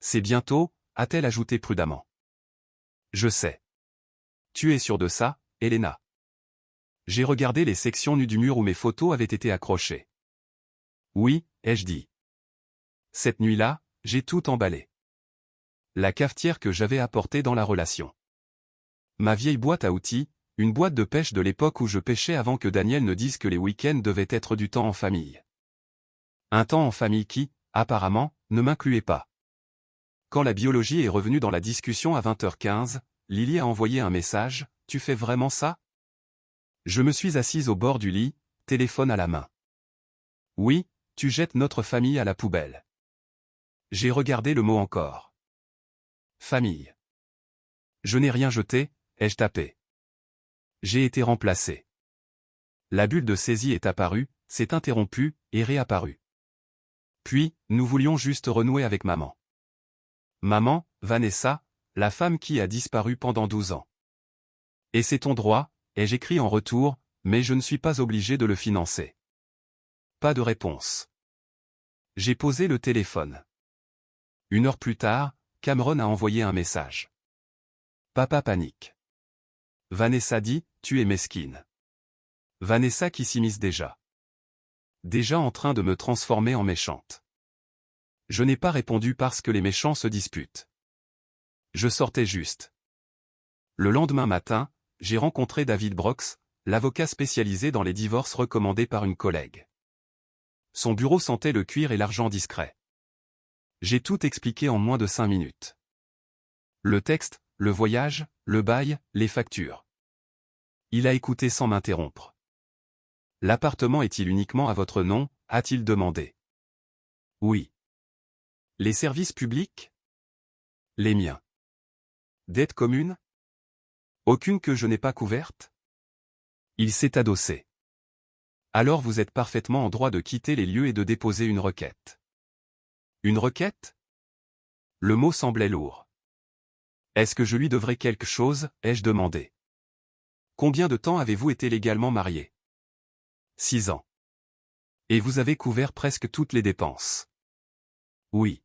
Speaker 1: C'est bientôt, a-t-elle ajouté prudemment. Je sais. Tu es sûr de ça, Elena? J'ai regardé les sections nues du mur où mes photos avaient été accrochées. Oui, ai-je dit. Cette nuit-là, j'ai tout emballé. La cafetière que j'avais apportée dans la relation. Ma vieille boîte à outils, une boîte de pêche de l'époque où je pêchais avant que Daniel ne dise que les week-ends devaient être du temps en famille. Un temps en famille qui, apparemment, ne m'incluait pas. Quand la biologie est revenue dans la discussion à 20h15, Lily a envoyé un message, « Tu fais vraiment ça ?» Je me suis assise au bord du lit, téléphone à la main. Oui, tu jettes notre famille à la poubelle. J'ai regardé le mot encore. Famille. Je n'ai rien jeté, ai-je tapé. J'ai été remplacé. La bulle de saisie est apparue, s'est interrompue, et réapparue. Puis, nous voulions juste renouer avec maman. Maman, Vanessa, la femme qui a disparu pendant 12 ans. Et c'est ton droit, ai-je écrit en retour, mais je ne suis pas obligé de le financer. Pas de réponse. J'ai posé le téléphone. 1 heure plus tard, Cameron a envoyé un message. Papa panique. Vanessa dit, tu es mesquine. Vanessa qui s'immisce déjà. Déjà en train de me transformer en méchante. Je n'ai pas répondu parce que les méchants se disputent. Je sortais juste. Le lendemain matin, j'ai rencontré David Brooks, l'avocat spécialisé dans les divorces recommandé par une collègue. Son bureau sentait le cuir et l'argent discret. J'ai tout expliqué en moins de 5 minutes. Le texte, le voyage, le bail, les factures. Il a écouté sans m'interrompre. L'appartement est-il uniquement à votre nom, a-t-il demandé. Oui. Les services publics? Les miens. Dettes communes? Aucune que je n'ai pas couverte? Il s'est adossé. Alors vous êtes parfaitement en droit de quitter les lieux et de déposer une requête. Une requête? Le mot semblait lourd. Est-ce que je lui devrais quelque chose, ai-je demandé. Combien de temps avez-vous été légalement marié? 6 ans. Et vous avez couvert presque toutes les dépenses. Oui.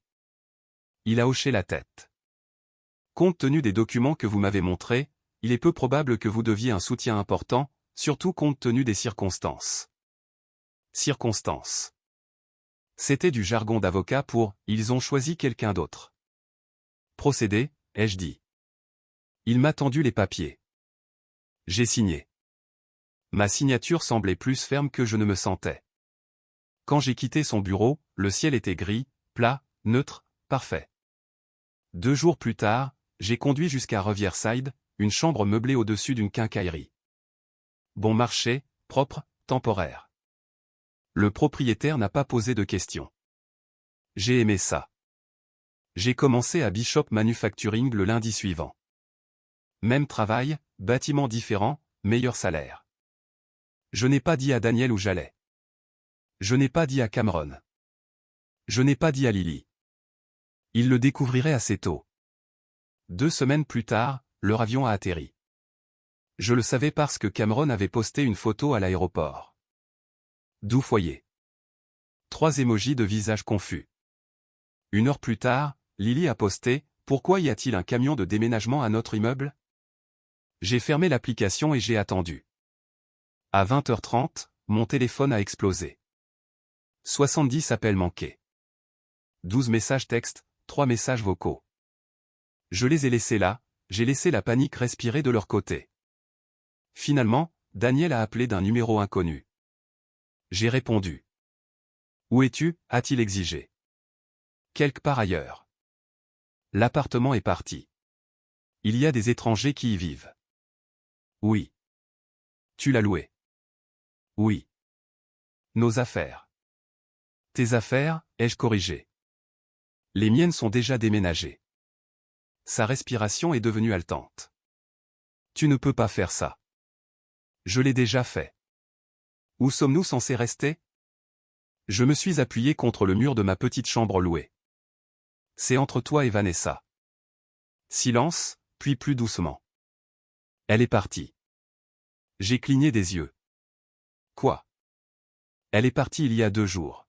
Speaker 1: Il a hoché la tête. Compte tenu des documents que vous m'avez montrés, il est peu probable que vous deviez un soutien important, surtout compte tenu des circonstances. Circonstances. C'était du jargon d'avocat pour « ils ont choisi quelqu'un d'autre ». Procédé, ai-je dit. Il m'a tendu les papiers. J'ai signé. Ma signature semblait plus ferme que je ne me sentais. Quand j'ai quitté son bureau, le ciel était gris, plat, neutre, parfait. 2 jours plus tard, j'ai conduit jusqu'à Riverside, une chambre meublée au-dessus d'une quincaillerie. Bon marché, propre, temporaire. Le propriétaire n'a pas posé de questions. J'ai aimé ça. J'ai commencé à Bishop Manufacturing le lundi suivant. Même travail, bâtiment différent, meilleur salaire. Je n'ai pas dit à Daniel où j'allais. Je n'ai pas dit à Cameron. Je n'ai pas dit à Lily. Il le découvrirait assez tôt. 2 semaines plus tard, leur avion a atterri. Je le savais parce que Cameron avait posté une photo à l'aéroport. Doux foyer. 3 émojis de visage confus. 1 heure plus tard, Lily a posté « Pourquoi y a-t-il un camion de déménagement à notre immeuble ?» J'ai fermé l'application et j'ai attendu. À 20h30, mon téléphone a explosé. 70 appels manqués. 12 messages textes, 3 messages vocaux. Je les ai laissés là, j'ai laissé la panique respirer de leur côté. Finalement, Daniel a appelé d'un numéro inconnu. J'ai répondu. Où es-tu, a-t-il exigé. Quelque part ailleurs. L'appartement est parti. Il y a des étrangers qui y vivent. Oui. Tu l'as loué. Oui. Nos affaires. Tes affaires, ai-je corrigé. Les miennes sont déjà déménagées. Sa respiration est devenue haletante. Tu ne peux pas faire ça. Je l'ai déjà fait. Où sommes-nous censés rester? Je me suis appuyé contre le mur de ma petite chambre louée. C'est entre toi et Vanessa. Silence, puis plus doucement. Elle est partie. J'ai cligné des yeux. Quoi? Elle est partie il y a 2 jours.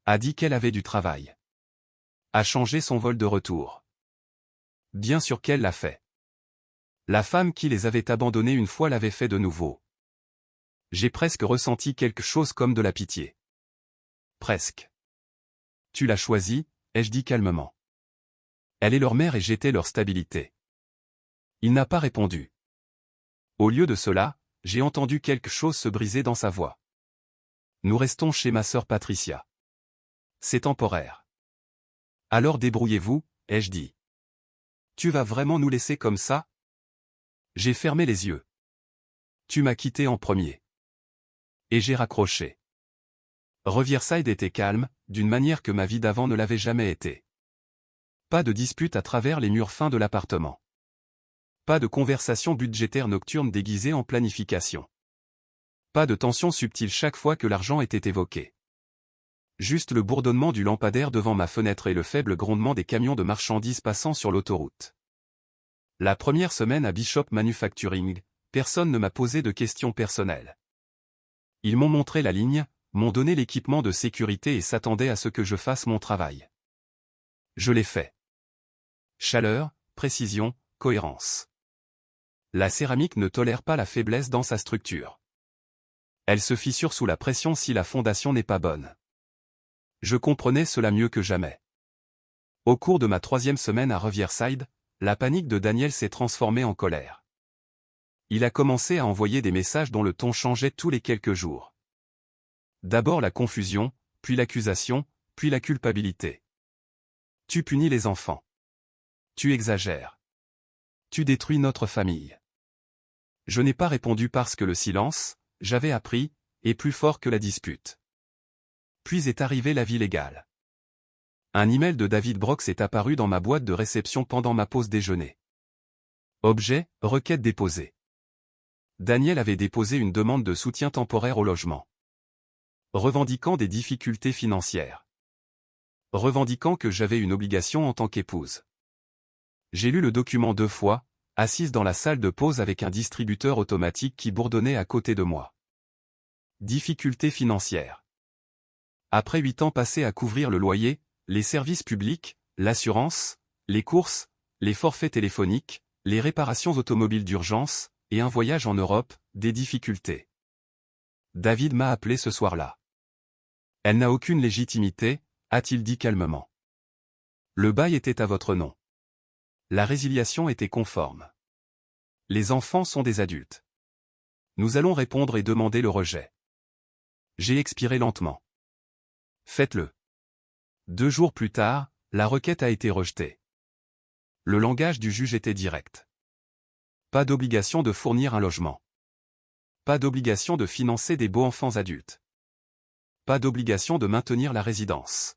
Speaker 1: A dit qu'elle avait du travail. A changé son vol de retour. Bien sûr qu'elle l'a fait. La femme qui les avait abandonnés une fois l'avait fait de nouveau. J'ai presque ressenti quelque chose comme de la pitié. Presque. Tu l'as choisie, ai-je dit calmement. Elle est leur mère et j'étais leur stabilité. Il n'a pas répondu. Au lieu de cela, j'ai entendu quelque chose se briser dans sa voix. Nous restons chez ma sœur Patricia. C'est temporaire. Alors débrouillez-vous, ai-je dit. Tu vas vraiment nous laisser comme ça? J'ai fermé les yeux. Tu m'as quitté en premier. Et j'ai raccroché. Riverside était calme, d'une manière que ma vie d'avant ne l'avait jamais été. Pas de dispute à travers les murs fins de l'appartement. Pas de conversation budgétaire nocturne déguisée en planification. Pas de tension subtile chaque fois que l'argent était évoqué. Juste le bourdonnement du lampadaire devant ma fenêtre et le faible grondement des camions de marchandises passant sur l'autoroute. La première semaine à Bishop Manufacturing, personne ne m'a posé de questions personnelles. Ils m'ont montré la ligne, m'ont donné l'équipement de sécurité et s'attendaient à ce que je fasse mon travail. Je l'ai fait. Chaleur, précision, cohérence. La céramique ne tolère pas la faiblesse dans sa structure. Elle se fissure sous la pression si la fondation n'est pas bonne. Je comprenais cela mieux que jamais. Au cours de ma 3e semaine à Riverside, la panique de Daniel s'est transformée en colère. Il a commencé à envoyer des messages dont le ton changeait tous les quelques jours. D'abord la confusion, puis l'accusation, puis la culpabilité. Tu punis les enfants. Tu exagères. Tu détruis notre famille. Je n'ai pas répondu parce que le silence, j'avais appris, est plus fort que la dispute. Puis est arrivée la vie légale. Un email de David Brooks est apparu dans ma boîte de réception pendant ma pause déjeuner. Objet, requête déposée. Daniel avait déposé une demande de soutien temporaire au logement. Revendiquant des difficultés financières. Revendiquant que j'avais une obligation en tant qu'épouse. J'ai lu le document 2 fois, assise dans la salle de pause avec un distributeur automatique qui bourdonnait à côté de moi. Difficultés financières. Après 8 ans passés à couvrir le loyer, les services publics, l'assurance, les courses, les forfaits téléphoniques, les réparations automobiles d'urgence, et un voyage en Europe, des difficultés. David m'a appelé ce soir-là. Elle n'a aucune légitimité, a-t-il dit calmement. Le bail était à votre nom. La résiliation était conforme. Les enfants sont des adultes. Nous allons répondre et demander le rejet. J'ai expiré lentement. Faites-le. 2 jours plus tard, la requête a été rejetée. Le langage du juge était direct. Pas d'obligation de fournir un logement. Pas d'obligation de financer des beaux enfants adultes. Pas d'obligation de maintenir la résidence.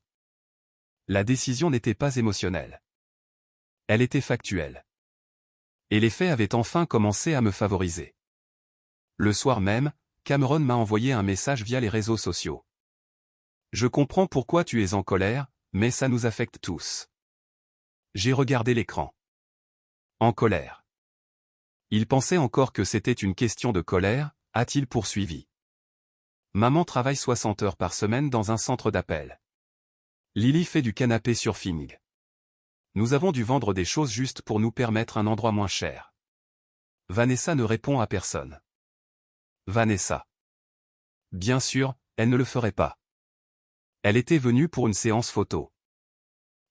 Speaker 1: La décision n'était pas émotionnelle. Elle était factuelle. Et les faits avaient enfin commencé à me favoriser. Le soir même, Cameron m'a envoyé un message via les réseaux sociaux. Je comprends pourquoi tu es en colère, mais ça nous affecte tous. J'ai regardé l'écran. En colère. Il pensait encore que c'était une question de colère, a-t-il poursuivi. Maman travaille 60 heures par semaine dans un centre d'appel. Lily fait du canapé surfing. Nous avons dû vendre des choses juste pour nous permettre un endroit moins cher. Vanessa ne répond à personne. Vanessa. Bien sûr, elle ne le ferait pas. Elle était venue pour une séance photo.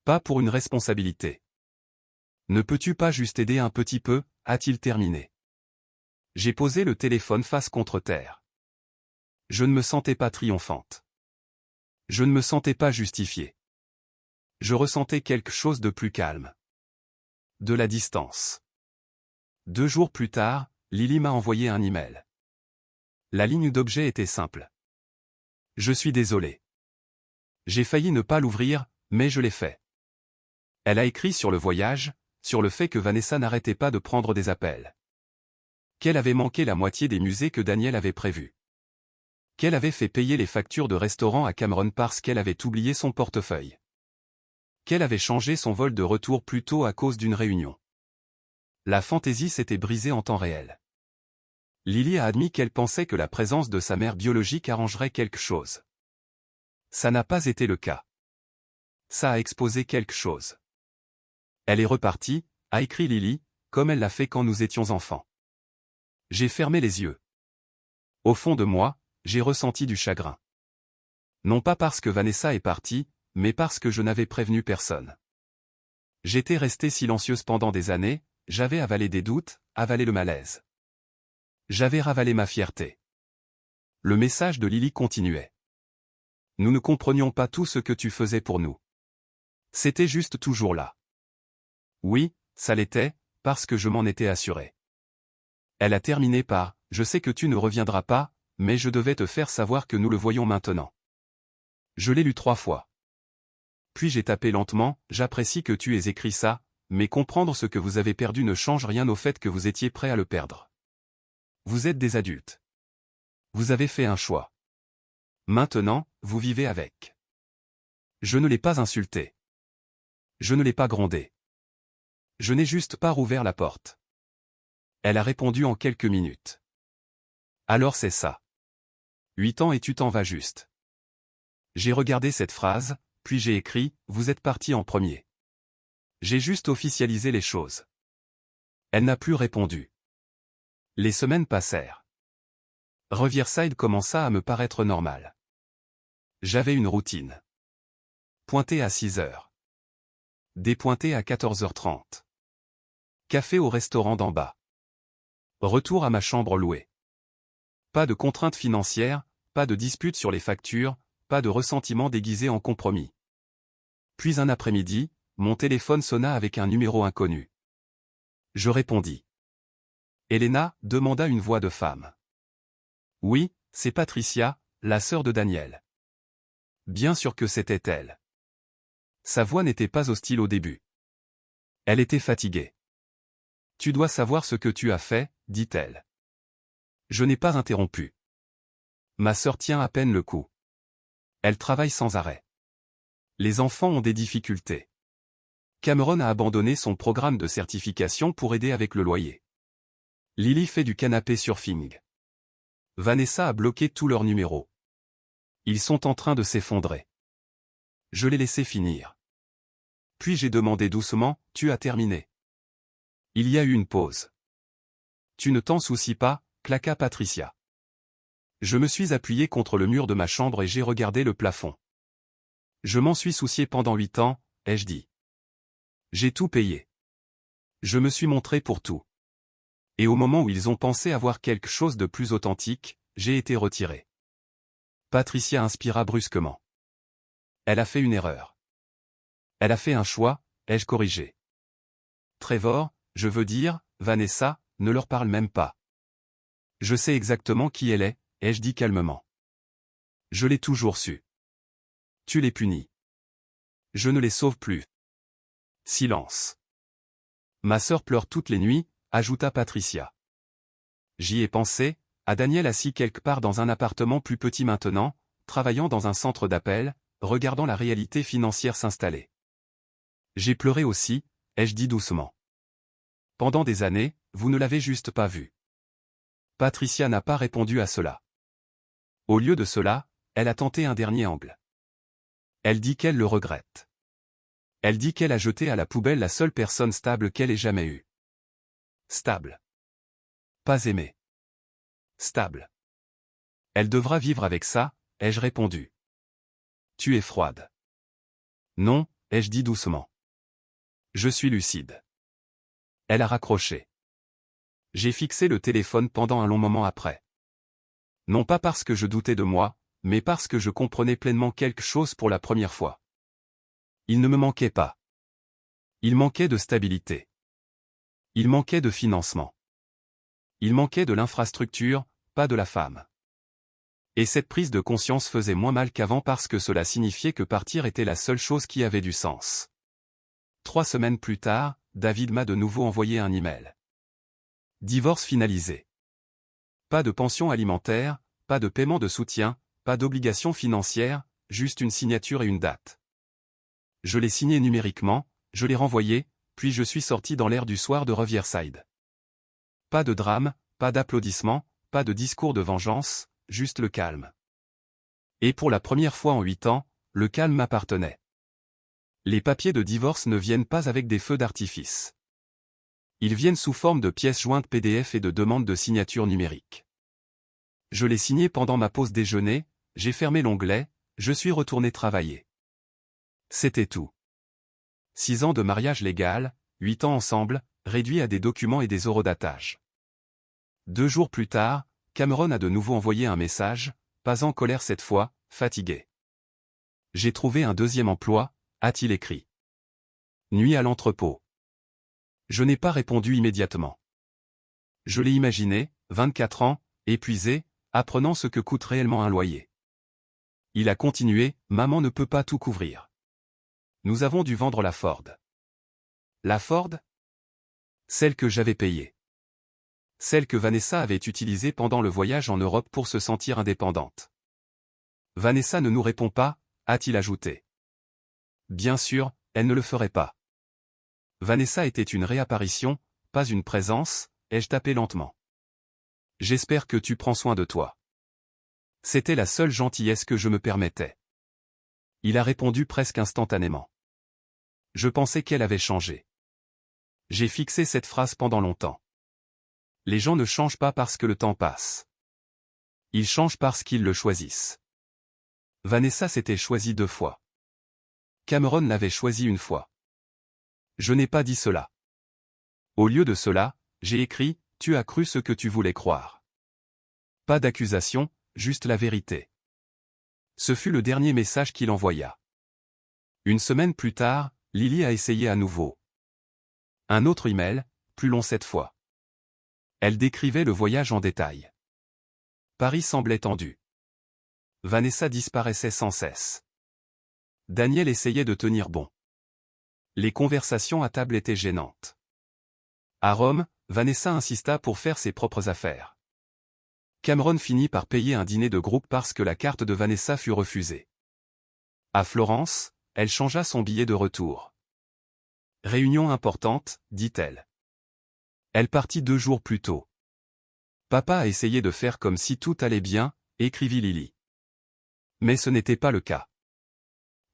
Speaker 1: Pas pour une responsabilité. Ne peux-tu pas juste aider un petit peu, a-t-il terminé. J'ai posé le téléphone face contre terre. Je ne me sentais pas triomphante. Je ne me sentais pas justifiée. Je ressentais quelque chose de plus calme. De la distance. 2 jours plus tard, Lily m'a envoyé un email. La ligne d'objet était simple. Je suis désolé. J'ai failli ne pas l'ouvrir, mais je l'ai fait. Elle a écrit sur le voyage, sur le fait que Vanessa n'arrêtait pas de prendre des appels. Qu'elle avait manqué la moitié des musées que Daniel avait prévus. Qu'elle avait fait payer les factures de restaurant à Cameron parce qu'elle avait oublié son portefeuille. Qu'elle avait changé son vol de retour plus tôt à cause d'une réunion. La fantaisie s'était brisée en temps réel. Lily a admis qu'elle pensait que la présence de sa mère biologique arrangerait quelque chose. Ça n'a pas été le cas. Ça a exposé quelque chose. Elle est repartie, a écrit Lily, comme elle l'a fait quand nous étions enfants. J'ai fermé les yeux. Au fond de moi, j'ai ressenti du chagrin. Non pas parce que Vanessa est partie, mais parce que je n'avais prévenu personne. J'étais restée silencieuse pendant des années, j'avais avalé des doutes, avalé le malaise. J'avais ravalé ma fierté. Le message de Lily continuait. Nous ne comprenions pas tout ce que tu faisais pour nous. C'était juste toujours là. Oui, ça l'était, parce que je m'en étais assuré. Elle a terminé par « Je sais que tu ne reviendras pas, mais je devais te faire savoir que nous le voyons maintenant. » Je l'ai lu 3 fois. Puis j'ai tapé lentement « J'apprécie que tu aies écrit ça, mais comprendre ce que vous avez perdu ne change rien au fait que vous étiez prêt à le perdre. Vous êtes des adultes. Vous avez fait un choix. Maintenant, vous vivez avec. Je ne l'ai pas insulté. Je ne l'ai pas grondé. Je n'ai juste pas rouvert la porte. Elle a répondu en quelques minutes. Alors c'est ça. 8 ans et tu t'en vas juste. J'ai regardé cette phrase, puis j'ai écrit « Vous êtes parti en premier ». J'ai juste officialisé les choses. Elle n'a plus répondu. Les semaines passèrent. Riverside commença à me paraître normal. J'avais une routine. Pointer à 6 heures. Dépointer à 14h30. Café au restaurant d'en bas. Retour à ma chambre louée. Pas de contraintes financières, pas de disputes sur les factures, pas de ressentiment déguisé en compromis. Puis un après-midi, mon téléphone sonna avec un numéro inconnu. Je répondis. Elena, demanda une voix de femme. Oui, c'est Patricia, la sœur de Daniel. Bien sûr que c'était elle. Sa voix n'était pas hostile au début. Elle était fatiguée. Tu dois savoir ce que tu as fait, dit-elle. Je n'ai pas interrompu. Ma sœur tient à peine le coup. Elle travaille sans arrêt. Les enfants ont des difficultés. Cameron a abandonné son programme de certification pour aider avec le loyer. Lily fait du canapé surfing. Vanessa a bloqué tous leurs numéros. Ils sont en train de s'effondrer. Je l'ai laissé finir. Puis j'ai demandé doucement, tu as terminé. Il y a eu une pause. Tu ne t'en soucies pas, claqua Patricia. Je me suis appuyé contre le mur de ma chambre et j'ai regardé le plafond. Je m'en suis soucié pendant 8 ans, ai-je dit. J'ai tout payé. Je me suis montré pour tout. Et au moment où ils ont pensé avoir quelque chose de plus authentique, j'ai été retiré. Patricia inspira brusquement. Elle a fait une erreur. Elle a fait un choix, ai-je corrigé. Trevor, je veux dire, Vanessa, ne leur parle même pas. Je sais exactement qui elle est, ai-je dit calmement. Je l'ai toujours su. Tu les punis. Je ne les sauve plus. Silence. Ma sœur pleure toutes les nuits, ajouta Patricia. J'y ai pensé, à Daniel assis quelque part dans un appartement plus petit maintenant, travaillant dans un centre d'appel, regardant la réalité financière s'installer. J'ai pleuré aussi, ai-je dit doucement. Pendant des années, vous ne l'avez juste pas vu. Patricia n'a pas répondu à cela. Au lieu de cela, elle a tenté un dernier angle. Elle dit qu'elle le regrette. Elle dit qu'elle a jeté à la poubelle la seule personne stable qu'elle ait jamais eue. Stable. Pas aimée. Stable. Elle devra vivre avec ça, ai-je répondu. Tu es froide. Non, ai-je dit doucement. Je suis lucide. Elle a raccroché. J'ai fixé le téléphone pendant un long moment après. Non pas parce que je doutais de moi, mais parce que je comprenais pleinement quelque chose pour la première fois. Il ne me manquait pas. Il manquait de stabilité. Il manquait de financement. Il manquait de l'infrastructure, pas de la femme. Et cette prise de conscience faisait moins mal qu'avant parce que cela signifiait que partir était la seule chose qui avait du sens. 3 semaines plus tard, David m'a de nouveau envoyé un email. Divorce finalisé. Pas de pension alimentaire, pas de paiement de soutien, pas d'obligation financière, juste une signature et une date. Je l'ai signé numériquement, je l'ai renvoyé, puis je suis sorti dans l'air du soir de Riverside. Pas de drame, pas d'applaudissements, pas de discours de vengeance, juste le calme. Et pour la première fois en 8 ans, le calme m'appartenait. Les papiers de divorce ne viennent pas avec des feux d'artifice. Ils viennent sous forme de pièces jointes PDF et de demandes de signature numérique. Je l'ai signé pendant ma pause déjeuner, j'ai fermé l'onglet, je suis retourné travailler. C'était tout. 6 ans de mariage légal, 8 ans ensemble, réduits à des documents et des horodatage. 2 jours plus tard, Cameron a de nouveau envoyé un message, pas en colère cette fois, fatigué. J'ai trouvé un deuxième emploi, a-t-il écrit. Nuit à l'entrepôt. Je n'ai pas répondu immédiatement. Je l'ai imaginé, 24 ans, épuisé, apprenant ce que coûte réellement un loyer. Il a continué, maman ne peut pas tout couvrir. Nous avons dû vendre la Ford. La Ford? Celle que j'avais payée. Celle que Vanessa avait utilisée pendant le voyage en Europe pour se sentir indépendante. Vanessa ne nous répond pas, a-t-il ajouté. Bien sûr, elle ne le ferait pas. Vanessa était une réapparition, pas une présence, ai-je tapé lentement. J'espère que tu prends soin de toi. C'était la seule gentillesse que je me permettais. Il a répondu presque instantanément. Je pensais qu'elle avait changé. J'ai fixé cette phrase pendant longtemps. Les gens ne changent pas parce que le temps passe. Ils changent parce qu'ils le choisissent. Vanessa s'était choisie 2 fois. Cameron l'avait choisi 1 fois. Je n'ai pas dit cela. Au lieu de cela, j'ai écrit « Tu as cru ce que tu voulais croire ». Pas d'accusation, juste la vérité. Ce fut le dernier message qu'il envoya. 1 semaine plus tard, Lily a essayé à nouveau. Un autre email, plus long cette fois. Elle décrivait le voyage en détail. Paris semblait tendu. Vanessa disparaissait sans cesse. Daniel essayait de tenir bon. Les conversations à table étaient gênantes. À Rome, Vanessa insista pour faire ses propres affaires. Cameron finit par payer un dîner de groupe parce que la carte de Vanessa fut refusée. À Florence, elle changea son billet de retour. Réunion importante, dit-elle. Elle partit 2 jours plus tôt. Papa a essayé de faire comme si tout allait bien, écrivit Lily. Mais ce n'était pas le cas.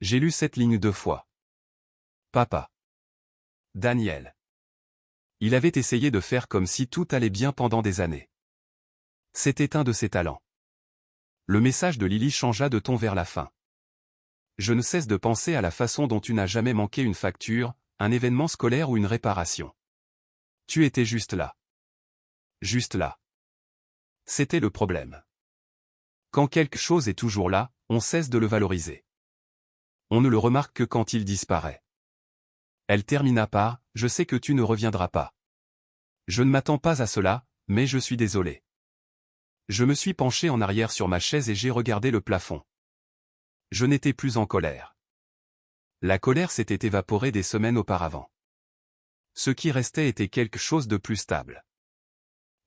Speaker 1: J'ai lu cette ligne 2 fois. Papa. Daniel. Il avait essayé de faire comme si tout allait bien pendant des années. C'était un de ses talents. Le message de Lily changea de ton vers la fin. Je ne cesse de penser à la façon dont tu n'as jamais manqué une facture, un événement scolaire ou une réparation. Tu étais juste là. Juste là. C'était le problème. Quand quelque chose est toujours là, on cesse de le valoriser. On ne le remarque que quand il disparaît. Elle termina par « Je sais que tu ne reviendras pas. Je ne m'attends pas à cela, mais je suis désolé. » Je me suis penché en arrière sur ma chaise et j'ai regardé le plafond. Je n'étais plus en colère. La colère s'était évaporée des semaines auparavant. Ce qui restait était quelque chose de plus stable.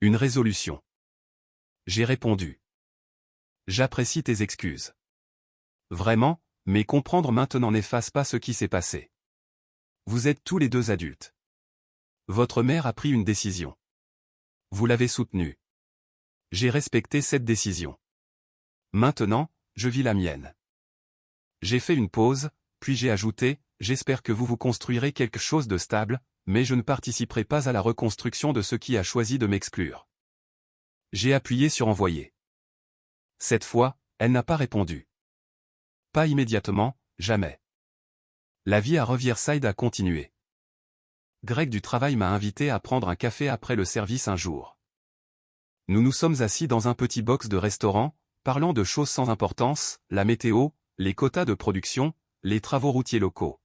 Speaker 1: Une résolution. J'ai répondu. J'apprécie tes excuses. Vraiment, mais comprendre maintenant n'efface pas ce qui s'est passé. Vous êtes tous les 2 adultes. Votre mère a pris une décision. Vous l'avez soutenue. J'ai respecté cette décision. Maintenant, je vis la mienne. J'ai fait une pause, puis j'ai ajouté, j'espère que vous construirez quelque chose de stable, mais je ne participerai pas à la reconstruction de ceux qui a choisi de m'exclure. J'ai appuyé sur envoyer. Cette fois, elle n'a pas répondu. Pas immédiatement, jamais. La vie à Riverside a continué. Greg du travail m'a invité à prendre un café après le service un jour. Nous nous sommes assis dans un petit box de restaurant, parlant de choses sans importance, la météo, les quotas de production, les travaux routiers locaux.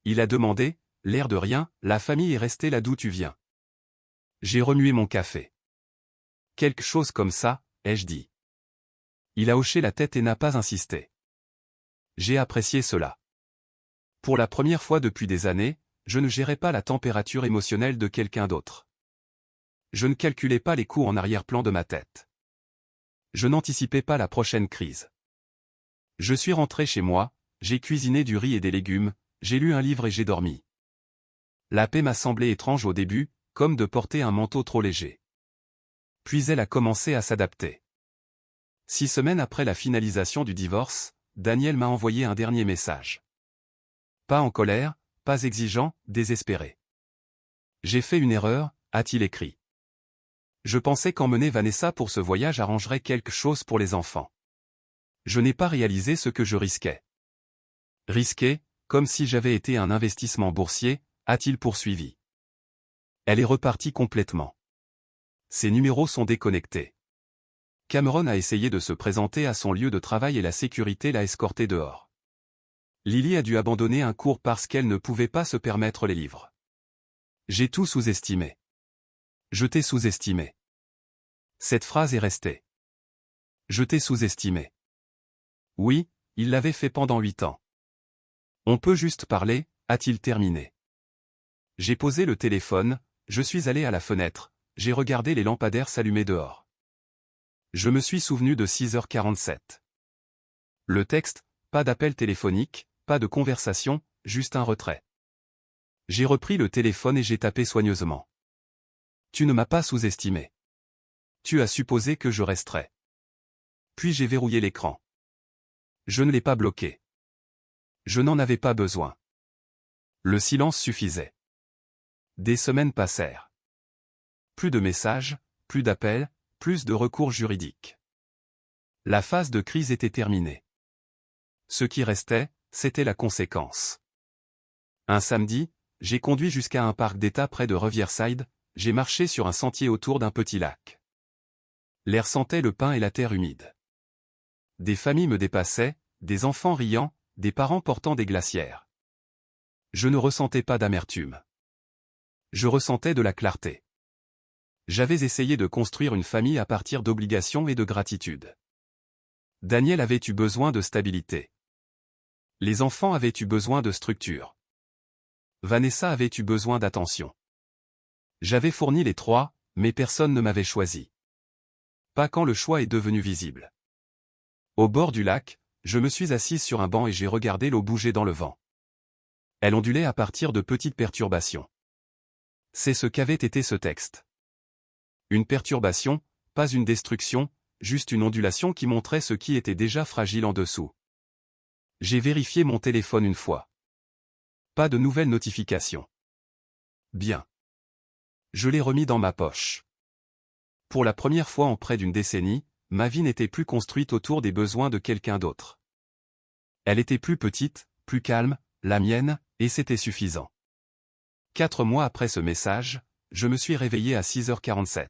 Speaker 1: Il a demandé, l'air de rien, la famille est restée là d'où tu viens. J'ai remué mon café. Quelque chose comme ça, ai-je dit. Il a hoché la tête et n'a pas insisté. J'ai apprécié cela. Pour la première fois depuis des années, je ne gérais pas la température émotionnelle de quelqu'un d'autre. Je ne calculais pas les coups en arrière-plan de ma tête. Je n'anticipais pas la prochaine crise. Je suis rentré chez moi, j'ai cuisiné du riz et des légumes, j'ai lu un livre et j'ai dormi. La paix m'a semblé étrange au début, comme de porter un manteau trop léger. Puis elle a commencé à s'adapter. 6 semaines après la finalisation du divorce, Daniel m'a envoyé un dernier message. Pas en colère, pas exigeant, désespéré. J'ai fait une erreur, a-t-il écrit. Je pensais qu'emmener Vanessa pour ce voyage arrangerait quelque chose pour les enfants. Je n'ai pas réalisé ce que je risquais. Risqué, comme si j'avais été un investissement boursier, a-t-il poursuivi. Elle est repartie complètement. Ses numéros sont déconnectés. Cameron a essayé de se présenter à son lieu de travail et la sécurité l'a escorté dehors. Lily a dû abandonner un cours parce qu'elle ne pouvait pas se permettre les livres. J'ai tout sous-estimé. Je t'ai sous-estimé. Cette phrase est restée. Je t'ai sous-estimé. Oui, il l'avait fait pendant 8 ans. On peut juste parler, a-t-il terminé. J'ai posé le téléphone, je suis allé à la fenêtre, j'ai regardé les lampadaires s'allumer dehors. Je me suis souvenu de 6h47. Le texte, pas d'appel téléphonique, pas de conversation, juste un retrait. J'ai repris le téléphone et j'ai tapé soigneusement. Tu ne m'as pas sous-estimé. Tu as supposé que je resterais. Puis j'ai verrouillé l'écran. Je ne l'ai pas bloqué. Je n'en avais pas besoin. Le silence suffisait. Des semaines passèrent. Plus de messages, plus d'appels, plus de recours juridiques. La phase de crise était terminée. Ce qui restait, c'était la conséquence. Un samedi, j'ai conduit jusqu'à un parc d'État près de Riverside, j'ai marché sur un sentier autour d'un petit lac. L'air sentait le pin et la terre humide. Des familles me dépassaient, des enfants riant, des parents portant des glacières. Je ne ressentais pas d'amertume. Je ressentais de la clarté. J'avais essayé de construire une famille à partir d'obligations et de gratitude. Daniel avait eu besoin de stabilité. Les enfants avaient eu besoin de structure. Vanessa avait eu besoin d'attention. J'avais fourni les trois, mais personne ne m'avait choisi. Pas quand le choix est devenu visible. Au bord du lac, je me suis assise sur un banc et j'ai regardé l'eau bouger dans le vent. Elle ondulait à partir de petites perturbations. C'est ce qu'avait été ce texte. Une perturbation, pas une destruction, juste une ondulation qui montrait ce qui était déjà fragile en dessous. J'ai vérifié mon téléphone une fois. Pas de nouvelles notifications. Bien. Je l'ai remis dans ma poche. Pour la première fois en près d'une décennie, ma vie n'était plus construite autour des besoins de quelqu'un d'autre. Elle était plus petite, plus calme, la mienne, et c'était suffisant. 4 mois après ce message, je me suis réveillé à 6h47.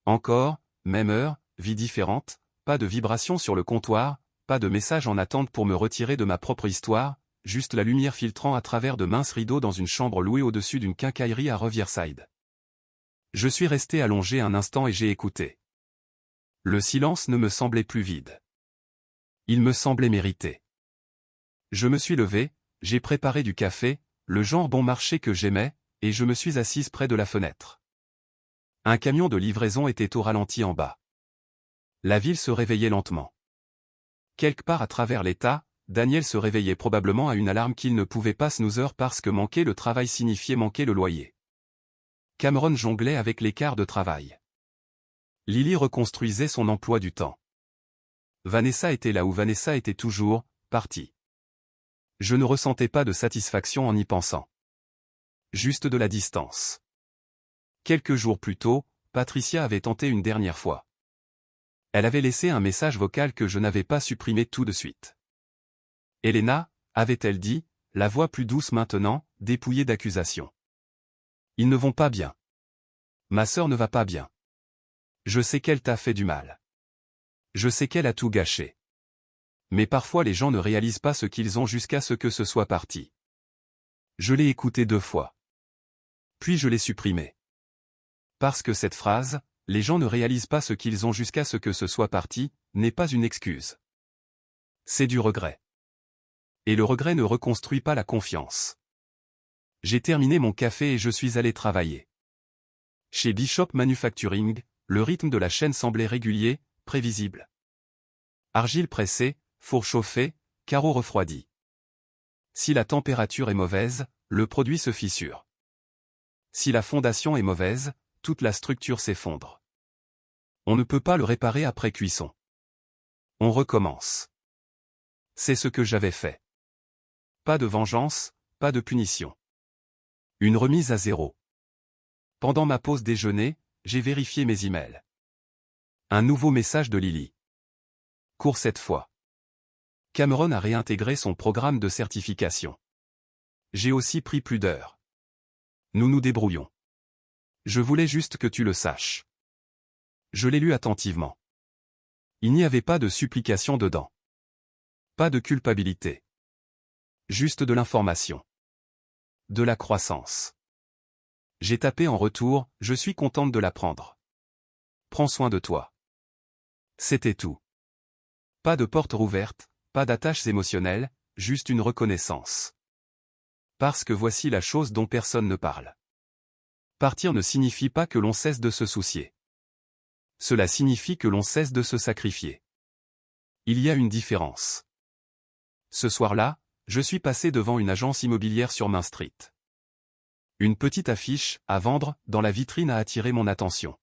Speaker 1: Encore, même heure, vie différente, pas de vibration sur le comptoir, pas de message en attente pour me retirer de ma propre histoire, juste la lumière filtrant à travers de minces rideaux dans une chambre louée au-dessus d'une quincaillerie à Riverside. Je suis resté allongé un instant et j'ai écouté. Le silence ne me semblait plus vide. Il me semblait mérité. Je me suis levé, j'ai préparé du café, le genre bon marché que j'aimais, et je me suis assise près de la fenêtre. Un camion de livraison était au ralenti en bas. La ville se réveillait lentement. Quelque part à travers l'État, Daniel se réveillait probablement à une alarme qu'il ne pouvait pas snoozer parce que manquer le travail signifiait manquer le loyer. Cameron jonglait avec l'écart de travail. Lily reconstruisait son emploi du temps. Vanessa était là où Vanessa était toujours, partie. Je ne ressentais pas de satisfaction en y pensant. Juste de la distance. Quelques jours plus tôt, Patricia avait tenté une dernière fois. Elle avait laissé un message vocal que je n'avais pas supprimé tout de suite. Elena, avait-elle dit, la voix plus douce maintenant, dépouillée d'accusations. Ils ne vont pas bien. Ma sœur ne va pas bien. Je sais qu'elle t'a fait du mal. Je sais qu'elle a tout gâché. Mais parfois les gens ne réalisent pas ce qu'ils ont jusqu'à ce que ce soit parti. Je l'ai écouté 2 fois. Puis je l'ai supprimé. Parce que cette phrase, les gens ne réalisent pas ce qu'ils ont jusqu'à ce que ce soit parti, n'est pas une excuse. C'est du regret. Et le regret ne reconstruit pas la confiance. J'ai terminé mon café et je suis allé travailler. Chez Bishop Manufacturing, le rythme de la chaîne semblait régulier, prévisible. Argile pressée, four chauffé, carreaux refroidis. Si la température est mauvaise, le produit se fissure. Si la fondation est mauvaise, toute la structure s'effondre. On ne peut pas le réparer après cuisson. On recommence. C'est ce que j'avais fait. Pas de vengeance, pas de punition. Une remise à zéro. Pendant ma pause déjeuner, j'ai vérifié mes emails. Un nouveau message de Lily. Court cette fois. Cameron a réintégré son programme de certification. J'ai aussi pris plus d'heures. Nous nous débrouillons. Je voulais juste que tu le saches. Je l'ai lu attentivement. Il n'y avait pas de supplication dedans. Pas de culpabilité. Juste de l'information. De la croissance. J'ai tapé en retour, je suis contente de l'apprendre. Prends soin de toi. C'était tout. Pas de porte rouverte, pas d'attaches émotionnelles, juste une reconnaissance. Parce que voici la chose dont personne ne parle. Partir ne signifie pas que l'on cesse de se soucier. Cela signifie que l'on cesse de se sacrifier. Il y a une différence. Ce soir-là, je suis passé devant une agence immobilière sur Main Street. Une petite affiche, à vendre, dans la vitrine a attiré mon attention.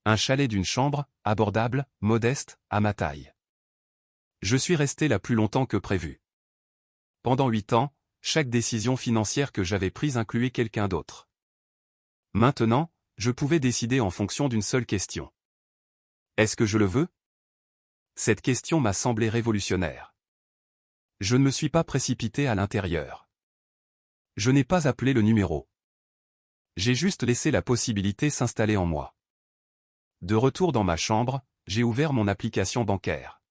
Speaker 1: Un chalet d'une chambre, abordable, modeste, à ma taille. Je suis resté là plus longtemps que prévu. Pendant 8 ans, chaque décision financière que j'avais prise incluait quelqu'un d'autre. Maintenant, je pouvais décider en fonction d'une seule question. Est-ce que je le veux? Cette question m'a semblé révolutionnaire. Je ne me suis pas précipité à l'intérieur. Je n'ai pas appelé le numéro. J'ai juste laissé la possibilité s'installer en moi. De retour dans ma chambre, j'ai ouvert mon application bancaire.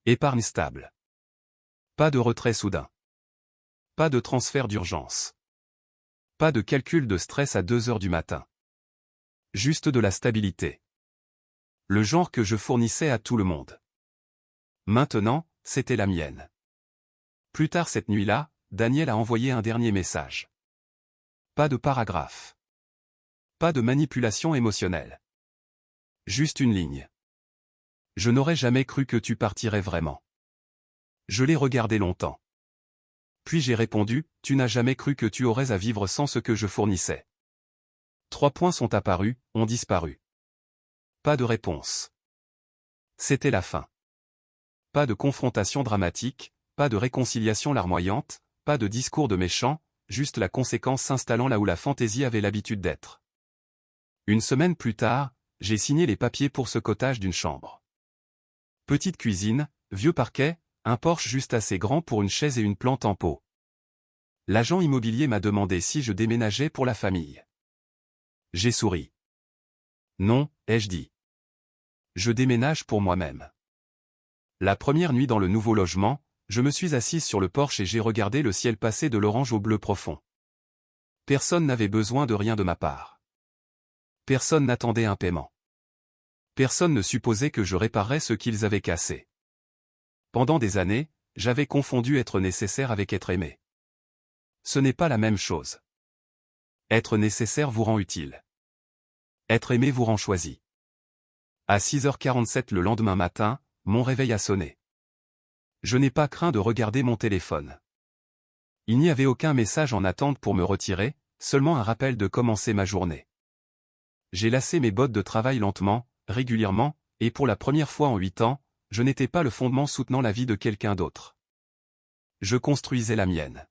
Speaker 1: Épargne stable. Pas de retrait soudain. Pas de transfert d'urgence. Pas de calcul de stress à 2 heures du matin. Juste de la stabilité. Le genre que je fournissais à tout le monde. Maintenant, c'était la mienne. Plus tard cette nuit-là, Daniel a envoyé un dernier message. Pas de paragraphe. Pas de manipulation émotionnelle. Juste une ligne. Je n'aurais jamais cru que tu partirais vraiment. Je l'ai regardé longtemps. Puis j'ai répondu, tu n'as jamais cru que tu aurais à vivre sans ce que je fournissais. 3 points sont apparus, ont disparu. Pas de réponse. C'était la fin. Pas de confrontation dramatique, pas de réconciliation larmoyante, pas de discours de méchant, juste la conséquence s'installant là où la fantaisie avait l'habitude d'être. Une semaine plus tard, j'ai signé les papiers pour ce cottage d'une chambre. Petite cuisine, vieux parquet, un porche juste assez grand pour une chaise et une plante en pot. L'agent immobilier m'a demandé si je déménageais pour la famille. J'ai souri. Non, ai-je dit. Je déménage pour moi-même. La première nuit dans le nouveau logement, je me suis assise sur le porche et j'ai regardé le ciel passer de l'orange au bleu profond. Personne n'avait besoin de rien de ma part. Personne n'attendait un paiement. Personne ne supposait que je réparerais ce qu'ils avaient cassé. Pendant des années, j'avais confondu être nécessaire avec être aimé. Ce n'est pas la même chose. Être nécessaire vous rend utile. Être aimé vous rend choisi. À 6h47 le lendemain matin, mon réveil a sonné. Je n'ai pas craint de regarder mon téléphone. Il n'y avait aucun message en attente pour me retirer, seulement un rappel de commencer ma journée. J'ai lacé mes bottes de travail lentement, régulièrement, et pour la première fois en 8 ans, je n'étais pas le fondement soutenant la vie de quelqu'un d'autre. Je construisais la mienne.